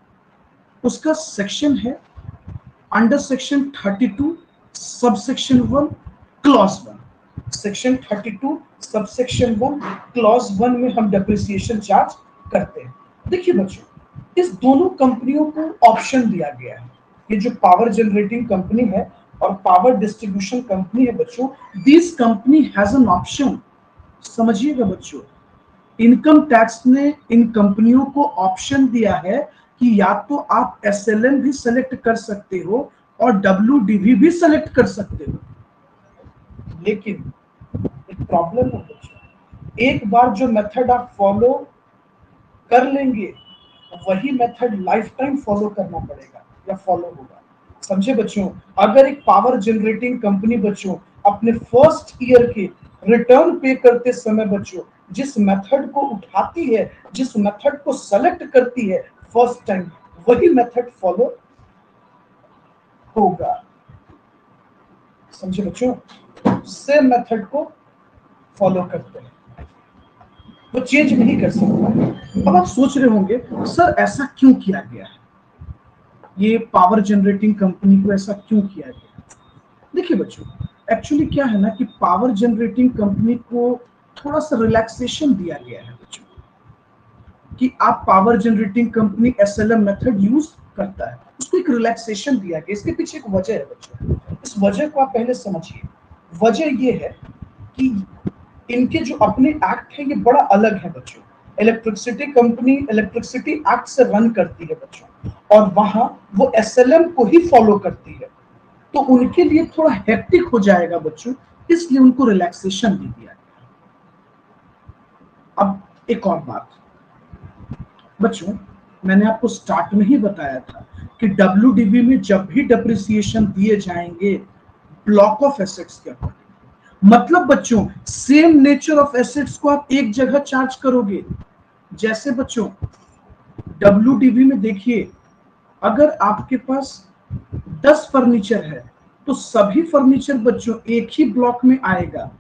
उसका सेक्शन है under section 32 subsection 1 clause 1। Section 32 subsection 1 clause 1 में हम डेप्रिसिएशन चार्ज करते हैं। देखिए बच्चों, इस दोनों कंपनियों को ऑप्शन दिया गया है। ये जो पावर जनरेटिंग कंपनी है और पावर डिस्ट्रीब्यूशन कंपनी है बच्चों, this company has an option. समझिएगा बच्चों, इनकम टैक्स ने इन कंपनियों को ऑप्शन दिया है कि या तो आप एसएलएम भी सेलेक्ट कर सकते हो और डब्ल्यूडीवी भी सेलेक्ट कर सकते हो। लेकिन एक प्रॉब्लम है बच्चों, एक बार जो मेथड आप फॉलो कर लेंगे वही मेथड लाइफ टाइम फॉलो करना पड़ेगा या फॉलो होगा। समझे बच्चों, अगर एक पावर जनरेटिंग कंपनी बच्चों अपने फर्स्ट ईयर के रिटर्न पे करते समय बच्चों जिस मेथड को उठाती है, जिस मेथड को सेलेक्ट करती है फर्स्ट टाइम, वही मेथड फॉलो होगा। समझे बच्चों, सेम मेथड को फॉलो करते हैं, वो चेंज नहीं कर सकता। अब आप सोच रहे होंगे सर ऐसा क्यों किया गया है, ये पावर जनरेटिंग कंपनी को ऐसा क्यों किया गया? देखिए बच्चों, एक्चुअली क्या है ना कि पावर जनरेटिंग कंपनी को थोड़ा सा रिलैक्सेशन दिया गया है बच्चों, कि आप power generating company SLM method use करता है, उसको एक रिलैक्सेशन दिया गया। इसके पीछे एक वजह है बच्चों, इस वजह को आप पहले समझिए। वजह ये है कि इनके जो अपने एक्ट है ये बड़ा अलग है बच्चों। इलेक्ट्रिसिटी कंपनी इलेक्ट्रिसिटी एक्ट से रन करती है बच्चों, और वहां वो एसएलएम को ही फॉलो करती है, तो उनके लिए थोड़ा हेक्टिक हो जाएगा बच्चों, इसलिए उनको रिलैक्सेशन दे दिया गया। अब एक और बात बच्चों, मैंने आपको स्टार्ट में ही बताया था कि डब्ल्यूडीबी में जब भी डेप्रिसिएशन दिए जाएंगे ब्लॉक ऑफ एसेट्स के अकॉर्डिंग, मतलब बच्चों सेम नेचर ऑफ एसेट्स को आप एक जगह चार्ज करोगे। जैसे बच्चों डब्ल्यूडीबी में देखिए, अगर आपके पास 10 फर्नीचर है तो सभी फर्नीचर बच्चों एक ही ब्लॉक में आएगा।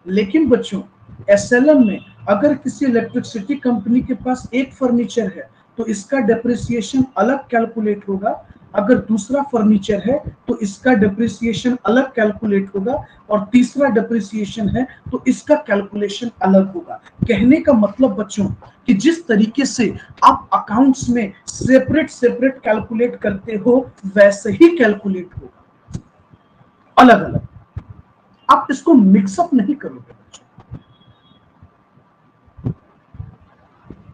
लेकिन बच्चों एसएलएम में अगर किसी इलेक्ट्रिसिटी कंपनी के पास एक फर्नीचर है तो इसका डेप्रिसिएशन अलग कैलकुलेट होगा, अगर दूसरा फर्नीचर है तो इसका डेप्रिसिएशन अलग कैलकुलेट होगा, और तीसरा डेप्रिसिएशन है तो इसका कैलकुलेशन अलग होगा। कहने का मतलब बच्चों कि जिस तरीके से आप अकाउंट्स में सेपरेट सेपरेट कैलकुलेट करते हो वैसे ही कैलकुलेट होगा, अलग अलग। आप इसको मिक्सअप नहीं करोगे बच्चों,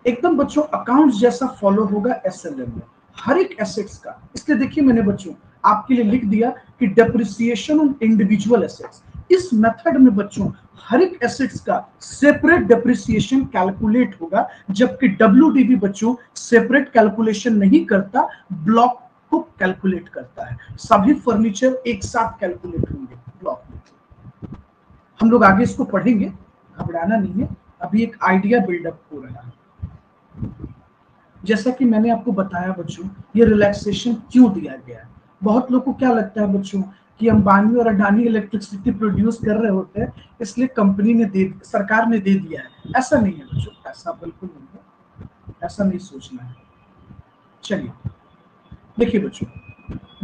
एकदम बच्चों अकाउंट्स जैसा फॉलो होगा एसएलएम में हर एक एसेट्स का। इसलिए देखिए मैंने बच्चों आपके लिए लिख दिया कि डेप्रिसिएशन ऑन इंडिविजुअल एसेट्स, इस मेथड में बच्चों हर एक एसेट्स का सेपरेट डेप्रिसिएशन कैलकुलेट होगा, जबकि डब्ल्यूडीबी बच्चों सेपरेट कैलकुलेशन नहीं करता, ब्लॉक को कैलकुलेट करता है। सभी फर्नीचर एक साथ कैलकुलेट होंगे ब्लॉक में। हम लोग आगे इसको पढ़ेंगे, घबराना नहीं है, अभी एक आइडिया बिल्डअप हो रहा है। जैसा कि मैंने आपको बताया बच्चों, ये रिलैक्सेशन क्यों दिया गया है। बहुत लोगों को क्या लगता है बच्चों कि अंबानी और अडानी इलेक्ट्रिसिटी प्रोड्यूस कर रहे होते हैं इसलिए कंपनी ने सरकार ने दे दिया है। ऐसा नहीं है बच्चों, ऐसा बिल्कुल नहीं है, ऐसा नहीं सोचना है। चलिए देखिए बच्चों,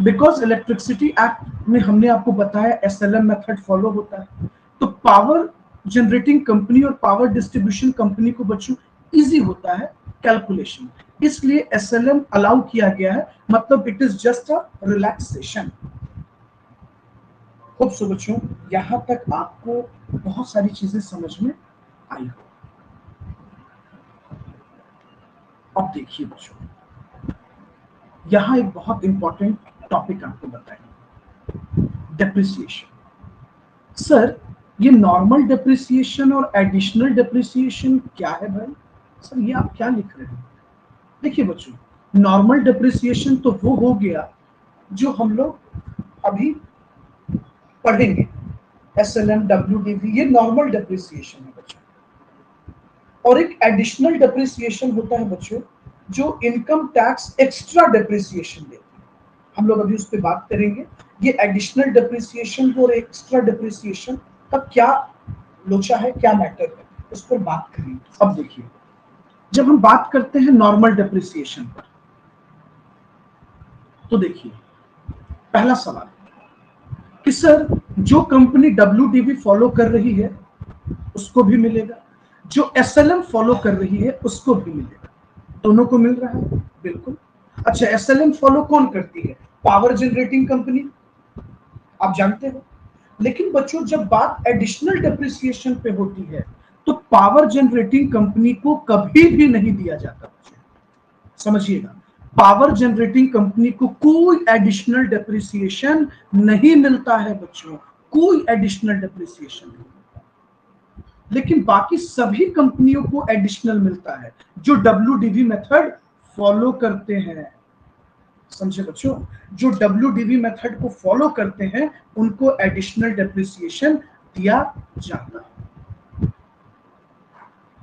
बिकॉज इलेक्ट्रिसिटी एक्ट में हमने आपको बताया एसएलएम मेथड फॉलो होता है, तो पावर जनरेटिंग कंपनी और पावर डिस्ट्रीब्यूशन कंपनी को बच्चों इजी होता है कैलकुलेशन, इसलिए एसएलएम अलाउ किया गया है, मतलब it is just a relaxation. खूब सो बच्चों, यहां तक आपको बहुत सारी चीजें समझ में आई हो। अब देखिए बच्चों, यहां एक बहुत इंपॉर्टेंट टॉपिक आपको बताएंगे, डेप्रिसिएशन। सर ये नॉर्मल डेप्रिसिएशन और एडिशनल डेप्रिसिएशन क्या है भाई? सर ये आप क्या लिख रहे हैं? देखिए बच्चों, नॉर्मल डेप्रिसिएशन तो वो हो गया जो हम लोग अभी पढ़ेंगे, एसएलएम डब्ल्यूडीवी, ये नॉर्मल डेप्रिसिएशन है बच्चों। और एक एडिशनल डेप्रिसिएशन होता है बच्चों जो इनकम टैक्स एक्स्ट्रा डेप्रिसिएशन देती है, हम लोग अभी उस पर बात करेंगे। ये एडिशनल डेप्रिसिएशन और एक्स्ट्रा डेप्रिसिएशन का क्या लोचा है, क्या मैटर है, उस पर बात करेंगे। अब देखिए, जब हम बात करते हैं नॉर्मल डेप्रिसिएशन पर, तो देखिए पहला सवाल कि सर जो कंपनी डब्ल्यूडीवी फॉलो कर रही है उसको भी मिलेगा, जो एसएलएम फॉलो कर रही है उसको भी मिलेगा, दोनों को मिल रहा है? बिल्कुल। अच्छा, एसएलएम फॉलो कौन करती है? पावर जनरेटिंग कंपनी, आप जानते हो। लेकिन बच्चों जब बात एडिशनल डेप्रिसिएशन पे होती है तो पावर जनरेटिंग कंपनी को कभी भी नहीं दिया जाता बच्चों, समझिएगा। पावर जनरेटिंग कंपनी को कोई एडिशनल डेप्रिसिएशन नहीं मिलता है बच्चों, कोई एडिशनल डेप्रिसिएशन नहीं मिलता। लेकिन बाकी सभी कंपनियों को एडिशनल मिलता है जो WDV मेथड फॉलो करते हैं, समझे बच्चों। जो WDV मेथड को फॉलो करते हैं उनको एडिशनल डेप्रिसिएशन दिया जाता है।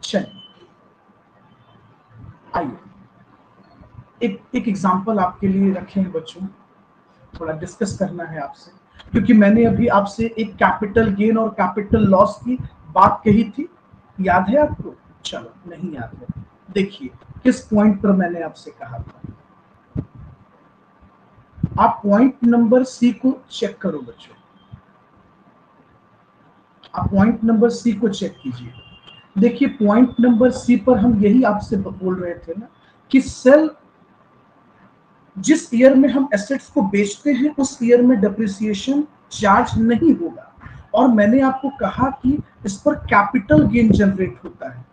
चलिए आइए एक एग्जांपल आपके लिए रखे हैं बच्चों, थोड़ा डिस्कस करना है आपसे, क्योंकि मैंने अभी आपसे एक कैपिटल गेन और कैपिटल लॉस की बात कही थी, याद है आपको? चलो नहीं याद है, देखिए किस पॉइंट पर मैंने आपसे कहा था। आप पॉइंट नंबर सी को चेक करो बच्चों, आप पॉइंट नंबर सी को चेक कीजिए। देखिए पॉइंट नंबर सी पर हम यही आपसे बोल रहे थे ना कि सेल जिस ईयर में हम एसेट्स को बेचते हैं उस ईयर में डेप्रिसिएशन चार्ज नहीं होगा, और मैंने आपको कहा कि इस पर कैपिटल गेन जनरेट होता है,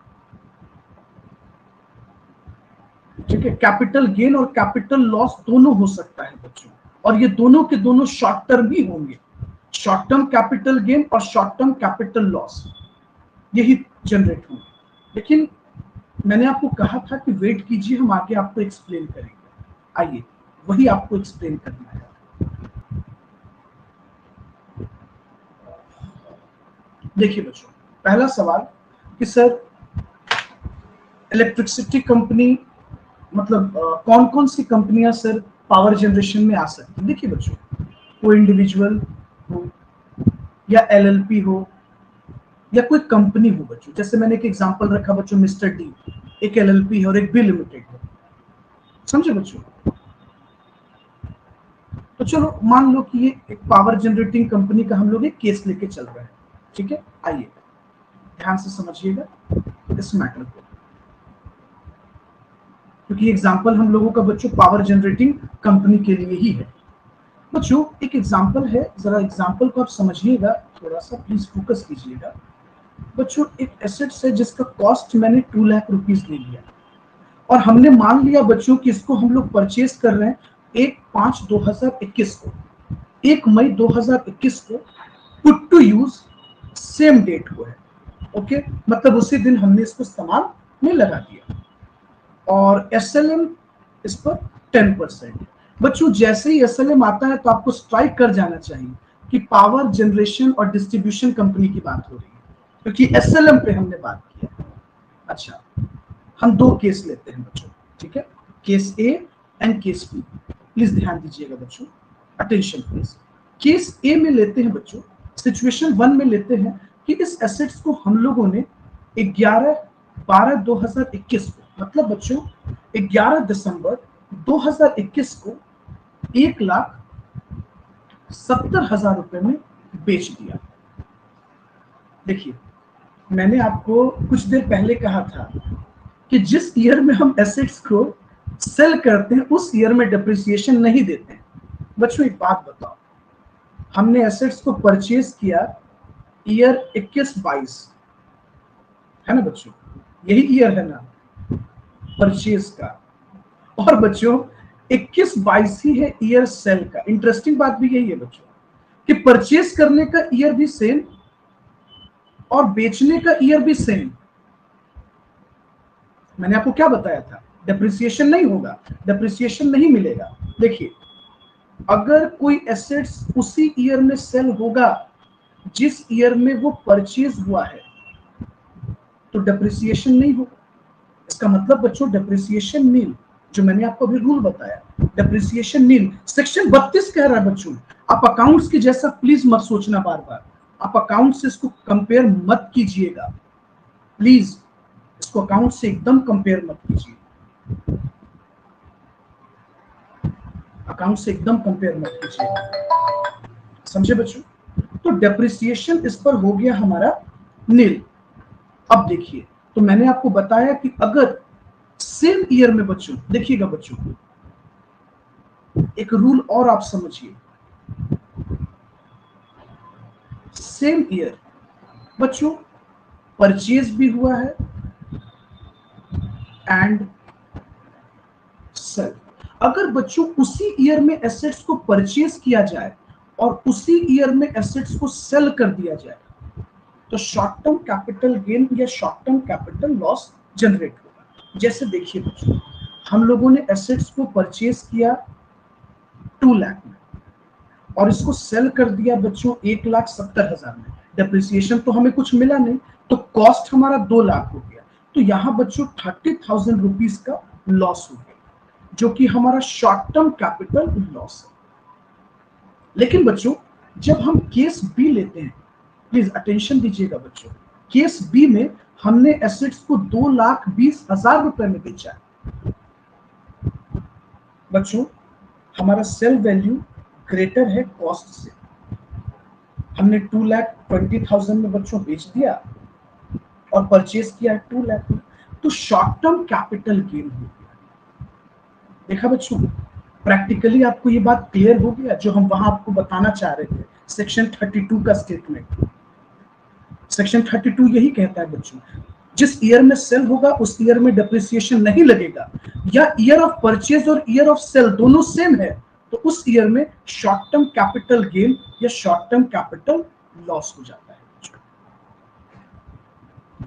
ठीक है। कैपिटल गेन और कैपिटल लॉस दोनों हो सकता है बच्चों, और ये दोनों के दोनों शॉर्ट टर्म ही होंगे। शॉर्ट टर्म कैपिटल गेन और शॉर्ट टर्म कैपिटल लॉस यही जनरेट होंगे। लेकिन मैंने आपको कहा था कि वेट कीजिए, हम आगे आपको एक्सप्लेन करेंगे। आइए वही आपको एक्सप्लेन करना है। देखिए बच्चों, पहला सवाल कि सर इलेक्ट्रिसिटी कंपनी मतलब कौन कौन सी कंपनियां सर पावर जनरेशन में आ सकती है। देखिए बच्चों, कोई इंडिविजुअल हो या LLP हो या कोई कंपनी हो बच्चों, जैसे मैंने एक एग्जांपल रखा बच्चों, मिस्टर डी एक LLP है और एक बी लिमिटेड है, समझे बच्चों। तो चलो मान लो कि ये एक पावर जनरेटिंग कंपनी का हम लोग एक केस लेके चल रहे हैं, ठीक है। आइए ध्यान से समझिएगा इस मैटर को, क्योंकि एग्जांपल हम लोगों का बच्चों पावर जनरेटिंग कंपनी के लिए ही है। बच्चों एक एग्जांपल है, जरा एग्जांपल को आप समझिएगा, थोड़ा सा प्लीज फोकस कीजिएगा। बच्चों एक एसेट्स है जिसका कॉस्ट मैंने 2 लाख रुपीस ले लिया, और हमने मान लिया बच्चों कि इसको हम लोग परचेज कर रहे हैं 1/5/2021 को, 1 मई 2021 को put to use same date को है, ओके। मतलब उसी दिन हमने इसको इस्तेमाल में लगा दिया, और SLM इस पर 10%। बच्चों जैसे ही SLM आता है तो आपको स्ट्राइक कर जाना चाहिए कि पावर जनरेशन और डिस्ट्रीब्यूशन कंपनी की बात हो रही है, क्योंकि SLM पे हमने बात किया। अच्छा, हम 2 केस लेते हैं बच्चों, ठीक है, case A and case B। Please ध्यान दीजिएगा बच्चों, अटेंशन प्लीज। केस A में लेते हैं बच्चों, सिचुएशन 1 में लेते हैं कि इस एसेट्स को हम लोगों ने 11/12/2021 को, मतलब बच्चों 11 दिसंबर 2021 को 1,70,000 रुपए में बेच दिया। देखिए मैंने आपको कुछ देर पहले कहा था कि जिस ईयर में हम एसेट्स को सेल करते हैं उस ईयर में डेप्रिसिएशन नहीं देते हैं। बच्चों एक बात बताओ, हमने एसेट्स को परचेज किया ईयर 21-22, है ना बच्चों, यही ईयर है ना परचेज का, और बच्चों 21-22 ही है ईयर सेल का। इंटरेस्टिंग बात भी यही है बच्चों कि परचेज करने का ईयर भी सेम और बेचने का ईयर भी सेम। मैंने आपको क्या बताया था, डेप्रिसिएशन नहीं होगा, डेप्रिसिएशन नहीं मिलेगा। देखिए अगर कोई एसेट्स उसी ईयर में सेल होगा जिस ईयर में वो परचेज हुआ है तो डेप्रिसिएशन नहीं होगा। इसका मतलब बच्चों डेप्रिसिएशन नील, जो मैंने आपको अभी रूल बताया, डेप्रिसिएशन नील। सेक्शन 32 कह रहा है बच्चों, आप अकाउंट्स के जैसा प्लीज मत सोचना बार बार, आप अकाउंट से इसको कंपेयर मत कीजिएगा, प्लीज इसको अकाउंट से एकदम कंपेयर मत कीजिए, अकाउंट से एकदम कंपेयर मत कीजिए, समझे बच्चों। तो डेप्रिसिएशन इस पर हो गया हमारा नील। अब देखिए, तो मैंने आपको बताया कि अगर सेम ईयर में बच्चों, देखिएगा बच्चों एक रूल और आप समझिए, सेम ईयर बच्चों परचेज भी हुआ है एंड सेल। अगर बच्चों उसी ईयर में एसेट्स को परचेज किया जाए और उसी ईयर में एसेट्स को सेल कर दिया जाए तो शॉर्ट टर्म कैपिटल गेन या short term capital loss generate होगा। जैसे देखिए बच्चों, हम लोगों ने एसेट्स को परचेज किया 2 लाख में और इसको सेल कर दिया बच्चों 1,70,000 में। डेप्रिसिएशन तो हमें कुछ मिला नहीं, तो कॉस्ट हमारा 2 लाख हो गया। तो यहाँ बच्चों 30,000 रुपीज का लॉस हो गया, जो कि हमारा शॉर्ट टर्म कैपिटल लॉस है। लेकिन बच्चों जब हम केस बी लेते हैं, प्लीज अटेंशन दीजिएगा बच्चों, केस बी में हमने एसेट्स को 2,20,000 रुपए में बेचा है। बच्चों हमारा सेल वैल्यू ग्रेटर है कॉस्ट से। हमने 2,20,000 में बच्चों बेच दिया और परचेज किया 2 लाख में, तो शॉर्ट टर्म कैपिटल गेन हो गया। देखा बच्चों, प्रैक्टिकली आपको ये बात क्लियर हो गया जो हम वहां आपको बताना चाह रहे थे। सेक्शन 32 का स्टेटमेंट, सेक्शन 32 यही कहता है बच्चों, जिस ईयर में सेल होगा उस ईयर में डेप्रिसिएशन नहीं लगेगा, या ईयर ऑफ परचेज और ईयर ऑफ सेल दोनों सेम है तो उस ईयर में शॉर्ट टर्म कैपिटल गेन या शॉर्ट टर्म कैपिटल लॉस हो जाता है।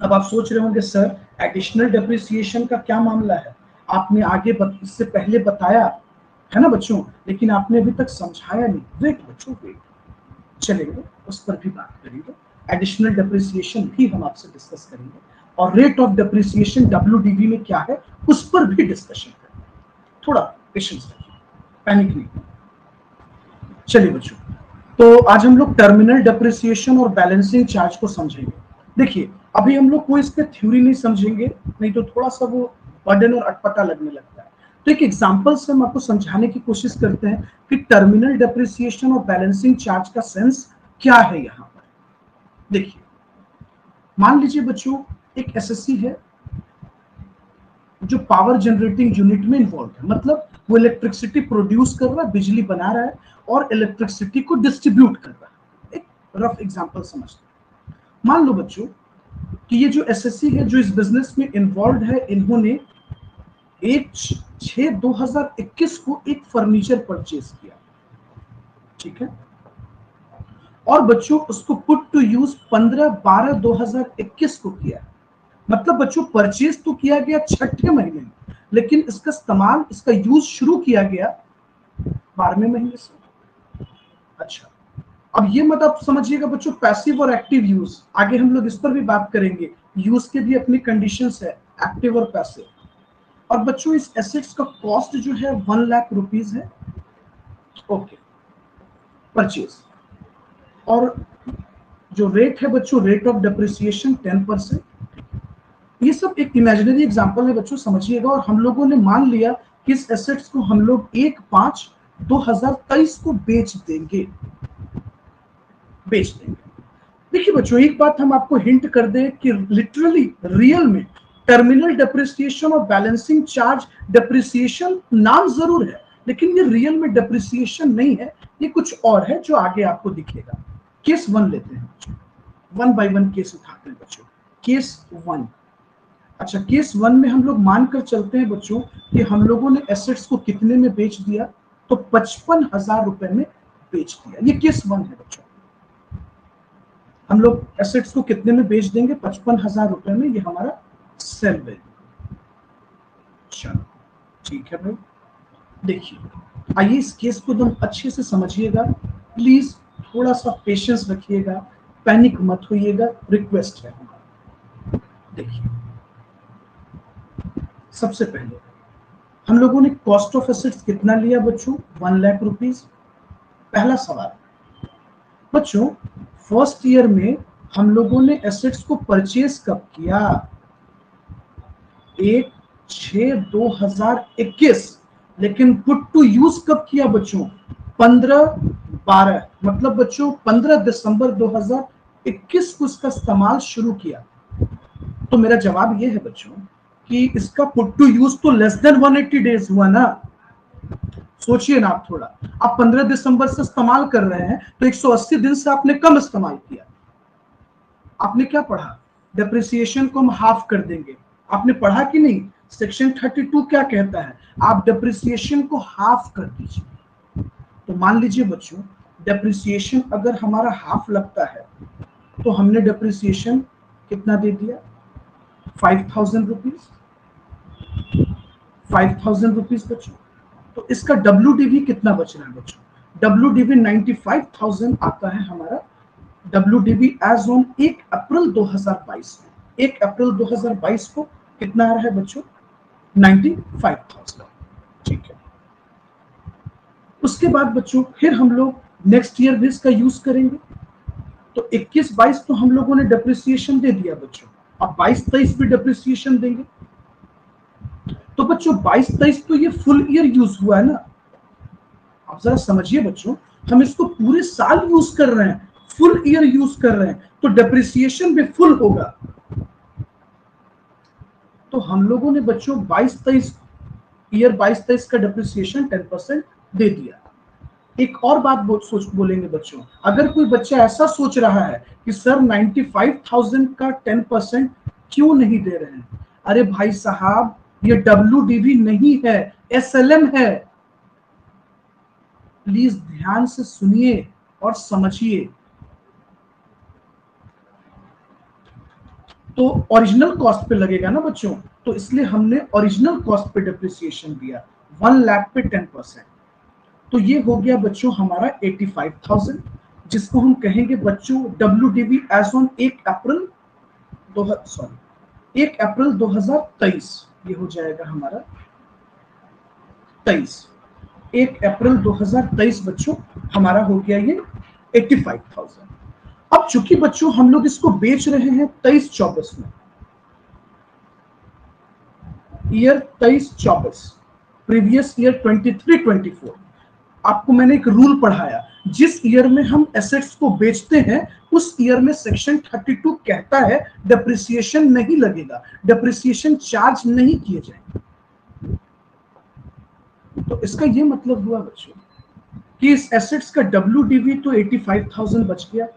अब आप सोच रहे होंगे सर एडिशनल डेप्रिसिएशन का क्या मामला है, आपने आगे इससे पहले बताया है ना बच्चों, लेकिन आपने अभी तक समझाया नहीं। वेट बच्चों वेट, चलेंगे उस पर भी बात करेंगे। एडिशनल डेप्रिसिएशन भी हम आपसे डिस्कस करेंगे और रेट ऑफ डेप्रिसिएशन WDV में क्या है उस पर भी डिस्कशन करेंगे। थोड़ा पेशेंस रखिए, पैनिक नहीं। चलिए बच्चों, तो आज हम लोग टर्मिनल डेप्रिसिएशन और बैलेंसिंग चार्ज को समझेंगे। देखिए अभी हम लोग कोई इस पे थ्योरी नहीं समझेंगे, नहीं तो थोड़ा सा वो बर्डन और अटपटा लगने लगता है। तो एक एग्जांपल से हम आपको समझाने की कोशिश करते हैं कि टर्मिनल डेप्रिसिएशन और बैलेंसिंग चार्ज का सेंस क्या है। यहाँ पर देखिए, मान लीजिए बच्चों एक एसएससी है जो पावर जनरेटिंग यूनिट में इन्वॉल्व है, मतलब वो इलेक्ट्रिसिटी प्रोड्यूस कर रहा है, बिजली बना रहा है और इलेक्ट्रिसिटी को डिस्ट्रीब्यूट कर रहा है। एक रफ एग्जांपल समझते हैं। मान लो बच्चों कि ये जो एसएससी है जो इस बिजनेस में इन्वॉल्व है, इन्होंने 1/6/2021 को एक फर्नीचर परचेज किया, ठीक है, और बच्चों उसको पुट टू यूज 15/12/2021 को किया। मतलब बच्चों परचेज तो किया गया 6ठे महीने में, लेकिन इसका इस्तेमाल, इसका यूज शुरू किया गया 12वें महीने से। अच्छा, अब ये मत आप समझिएगा बच्चों पैसिव और एक्टिव यूज, आगे हम लोग इस पर भी बात करेंगे। यूज के भी अपनी कंडीशंस है, एक्टिव और पैसिव। और बच्चों इस एसेट्स का कॉस्ट जो है 1 लाख रुपीज है, ओके, परचेज। और जो रेट है बच्चों, रेट ऑफ डेप्रिसिएशन 10%। ये सब एक इमेजिनरी एग्जांपल है बच्चों, समझिएगा। और हम लोगों ने मान लिया कि इस एसेट्स को हम लोग 1/5/2023 को बेच देंगे। देखिए बच्चों एक बात हम आपको हिंट कर दें कि लिटरली रियल में टर्मिनल डेप्रिसिएशन और बैलेंसिंग चार्ज, डेप्रिसिएशन नाम जरूर है लेकिन ये रियल में डेप्रिसिएशन नहीं है, ये कुछ और है जो आगे आपको दिखेगा। केस 1 लेते हैं, 1 बाय 1 केस उठाते हैं बच्चों। केस 1, अच्छा केस 1 में हम लोग मानकर चलते हैं बच्चों कि हम लोगों ने एसेट्स को कितने में बेच दिया, तो 55,000 रुपए में बेच दिया। ये केस 1 है बच्चों। हम लोग एसेट्स को कितने में बेच देंगे, 55,000 रुपए में, ये हमारा सेल वैल्यू। चलो ठीक है भाई, देखिए आइए इस केस को एकदम अच्छे से समझिएगा, प्लीज थोड़ा सा पेशेंस रखिएगा, पैनिक मत होइएगा, रिक्वेस्ट है हमारा। देखिए सबसे पहले हम लोगों ने कॉस्ट ऑफ एसेट्स कितना लिया बच्चों, 1 लाख रुपीज। पहला सवाल बच्चों, फर्स्ट ईयर में हम लोगों ने एसेट्स को परचेज कब किया, 1/6/2021, लेकिन पुट टू यूज कब किया बच्चों, 15/12, मतलब बच्चों 15 दिसंबर 2021 को इसका इस्तेमाल शुरू किया। तो मेरा जवाब यह है बच्चों कि इसका पुट टू यूज तो लेस देन 180 डेज हुआ ना। सोचिए ना आप थोड़ा, आप 15 दिसंबर से इस्तेमाल कर रहे हैं तो 180 दिन से आपने कम इस्तेमाल किया। आपने क्या पढ़ा? डेप्रिसिएशन को हम हाफ कर देंगे। आपने पढ़ा कि नहीं? सेक्शन 32 क्या कहता है? आप डेप्रिसिएशन को हाफ कर दीजिए। तो मान लीजिए बच्चों, डेप्रिसिएशन अगर हमारा हाफ लगता है तो हमने डेप्रिसिएशन कितना दे दिया? 5000 रुपीज। 5000 रुपीज बच्चों। तो इसका WDV कितना बच रहा है बच्चों? WDV 95,000 आता है हमारा। WDV एज ऑन 1 अप्रैल 2022 में, 1 अप्रैल 2022 को कितना आ रहा है बच्चों? 95,000। ठीक है। उसके बाद बच्चों फिर हम लोग नेक्स्ट ईयर भी इसका यूज करेंगे। तो 21-22 तो हम लोगों ने डेप्रिसिएशन दे दिया बच्चों, अब 22-23 भी डेप्रिसिएशन देंगे। तो बच्चों 22-23 तो ये फुल ईयर यूज हुआ है ना। आप जरा समझिए बच्चों, हम इसको पूरे साल यूज कर रहे हैं, फुल ईयर यूज कर रहे हैं, तो डेप्रिसिएशन भी फुल होगा। तो हम लोगों ने बच्चों 22-23 ईयर 22-23 का डेप्रिसिएशन 10% दे दिया। एक और बात बोलेंगे बच्चों, अगर कोई बच्चा ऐसा सोच रहा है कि सर 95,000 का 10% क्यों नहीं दे रहे हैं? अरे भाई साहब, ये WDV नहीं है, SLM है। प्लीज ध्यान से सुनिए और समझिए। तो ओरिजिनल कॉस्ट पे लगेगा ना बच्चों, तो इसलिए हमने ओरिजिनल कॉस्ट पे डेप्रिसिएशन दिया 1 लाख पे 10%। तो ये हो गया बच्चों हमारा 85,000, जिसको हम कहेंगे बच्चों WDV एज ऑन 1 अप्रैल 2023। ये हो जाएगा हमारा 23, 1 अप्रैल 2023 बच्चों हमारा हो गया ये 85,000। अब चूंकि बच्चों हम लोग इसको बेच रहे हैं 23-24 में, ईयर 23-24, प्रीवियस ईयर 23-24, आपको मैंने एक रूल पढ़ाया, जिस ईयर में हम एसेट्स को बेचते हैं उस ईयर में सेक्शन 32 कहता है डेप्रिसिएशन नहीं लगेगा, डेप्रिसिएशन चार्ज नहीं किए जाएंगे। तो इसका ये मतलब हुआ बच्चों कि इस एसेट्स का WDV तो 85,000 बच गया।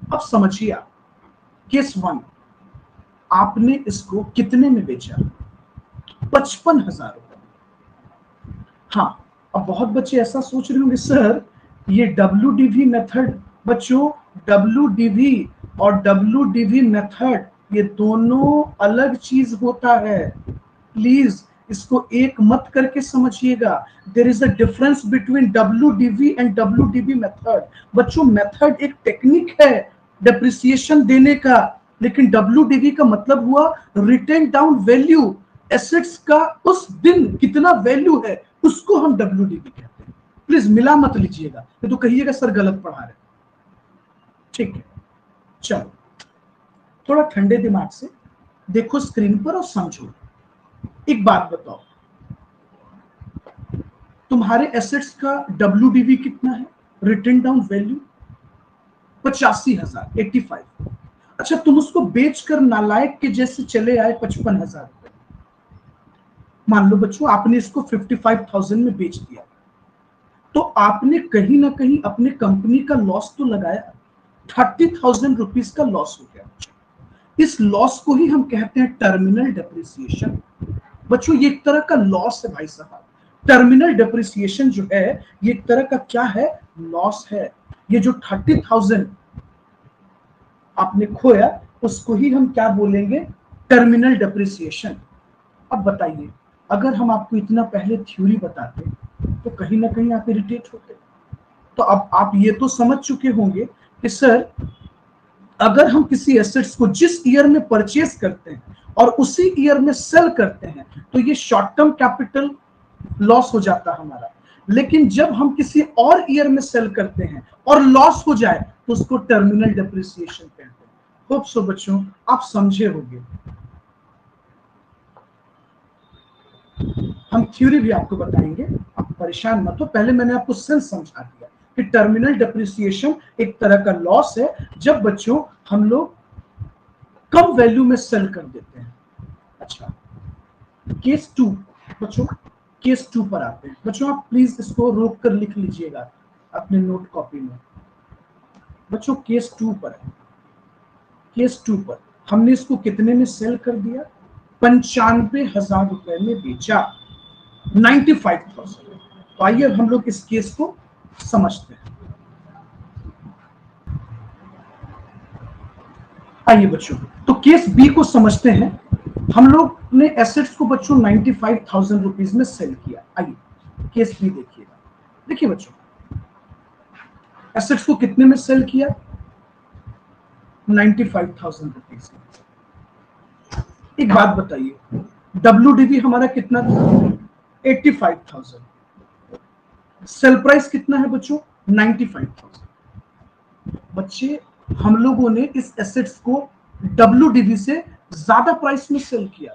अब समझिए आप, केस 1, आपने इसको कितने में बेचा? 55,000 रुपए। हाँ, अब बहुत बच्चे ऐसा सोच रहे होंगे सर ये WDV मेथड, बच्चों WDV और WDV मेथड ये दोनों अलग चीज होता है। प्लीज इसको एक मत करके समझिएगा। There is a difference between WDV and WDV method. बच्चों मेथड एक टेक्निक है डेप्रिसिएशन देने का, लेकिन WDV का मतलब हुआ रिटेन डाउन वैल्यू। एसेट्स का उस दिन कितना वैल्यू है उसको हम WDV कहते हैं। प्लीज मिला मत लीजिएगा, तो कहिएगा सर गलत पढ़ा रहे। ठीक है, चलो थोड़ा ठंडे दिमाग से देखो स्क्रीन पर और समझो। एक बात बताओ, तुम्हारे एसेट्स का WDV कितना है? Written down value 85,000, 85। अच्छा, तुम उसको बेचकर नालायक के जैसे चले आए 55,000 रुपए। मान लो बच्चों आपने इसको 55,000 में बेच दिया, तो आपने कहीं ना कहीं अपने कंपनी का लॉस तो लगाया, 30,000 रुपीज का लॉस हो गया। इस लॉस को ही हम कहते हैं टर्मिनल डेप्रिसिएशन। बच्चों ये एक तरह का लॉस है भाई साहब। टर्मिनल डेप्रिसिएशन जो है ये एक तरह का क्या है? लॉस है। ये जो 30,000 आपने खोया उसको ही हम क्या बोलेंगे? Terminal depreciation. अब बताइए, अगर हम आपको इतना पहले थ्योरी बताते तो कहीं ना कहीं आप इरिटेट होते। तो अब आप ये तो समझ चुके होंगे कि सर अगर हम किसी एसेट्स को जिस ईयर में परचेज करते हैं और उसी ईयर में सेल करते हैं तो ये शॉर्ट टर्म कैपिटल लॉस हो जाता है हमारा। लेकिन जब हम किसी और ईयर में सेल करते हैं और लॉस हो जाए तो उसको टर्मिनल डेप्रिसिएशन कहते हैं। होप सो बच्चों आप समझे होंगे। हम थ्योरी भी आपको बताएंगे, आप परेशान मत हो। पहले मैंने आपको सेंस समझा दिया कि टर्मिनल डेप्रिसिएशन एक तरह का लॉस है जब बच्चों हम लोग कम वैल्यू में सेल कर देते हैं। अच्छा, केस 2 बच्चों, केस 2 पर आते हैं बच्चों। आप प्लीज इसको रोक कर लिख लीजिएगा अपने नोट कॉपी में। बच्चों केस 2 पर है। केस 2 पर हमने इसको कितने में सेल कर दिया? 95,000 रुपए में बेचा, 95,000। तो आइए हम लोग इस केस को समझते हैं। आइए बच्चों, तो केस बी को समझते हैं। हम लोग ने एसेट्स को बच्चों 95,000 रुपीज में सेल किया। आइए केस बी देखिएगा। देखिए बच्चों, एसेट्स को कितने में सेल किया? 95,000 रुपीज में। एक बात बताइए, WDV हमारा कितना था? 85,000। सेल प्राइस कितना है बच्चों? 95,000। बच्चे, हम लोगों ने इस एसेट्स को WDV से ज्यादा प्राइस में सेल किया,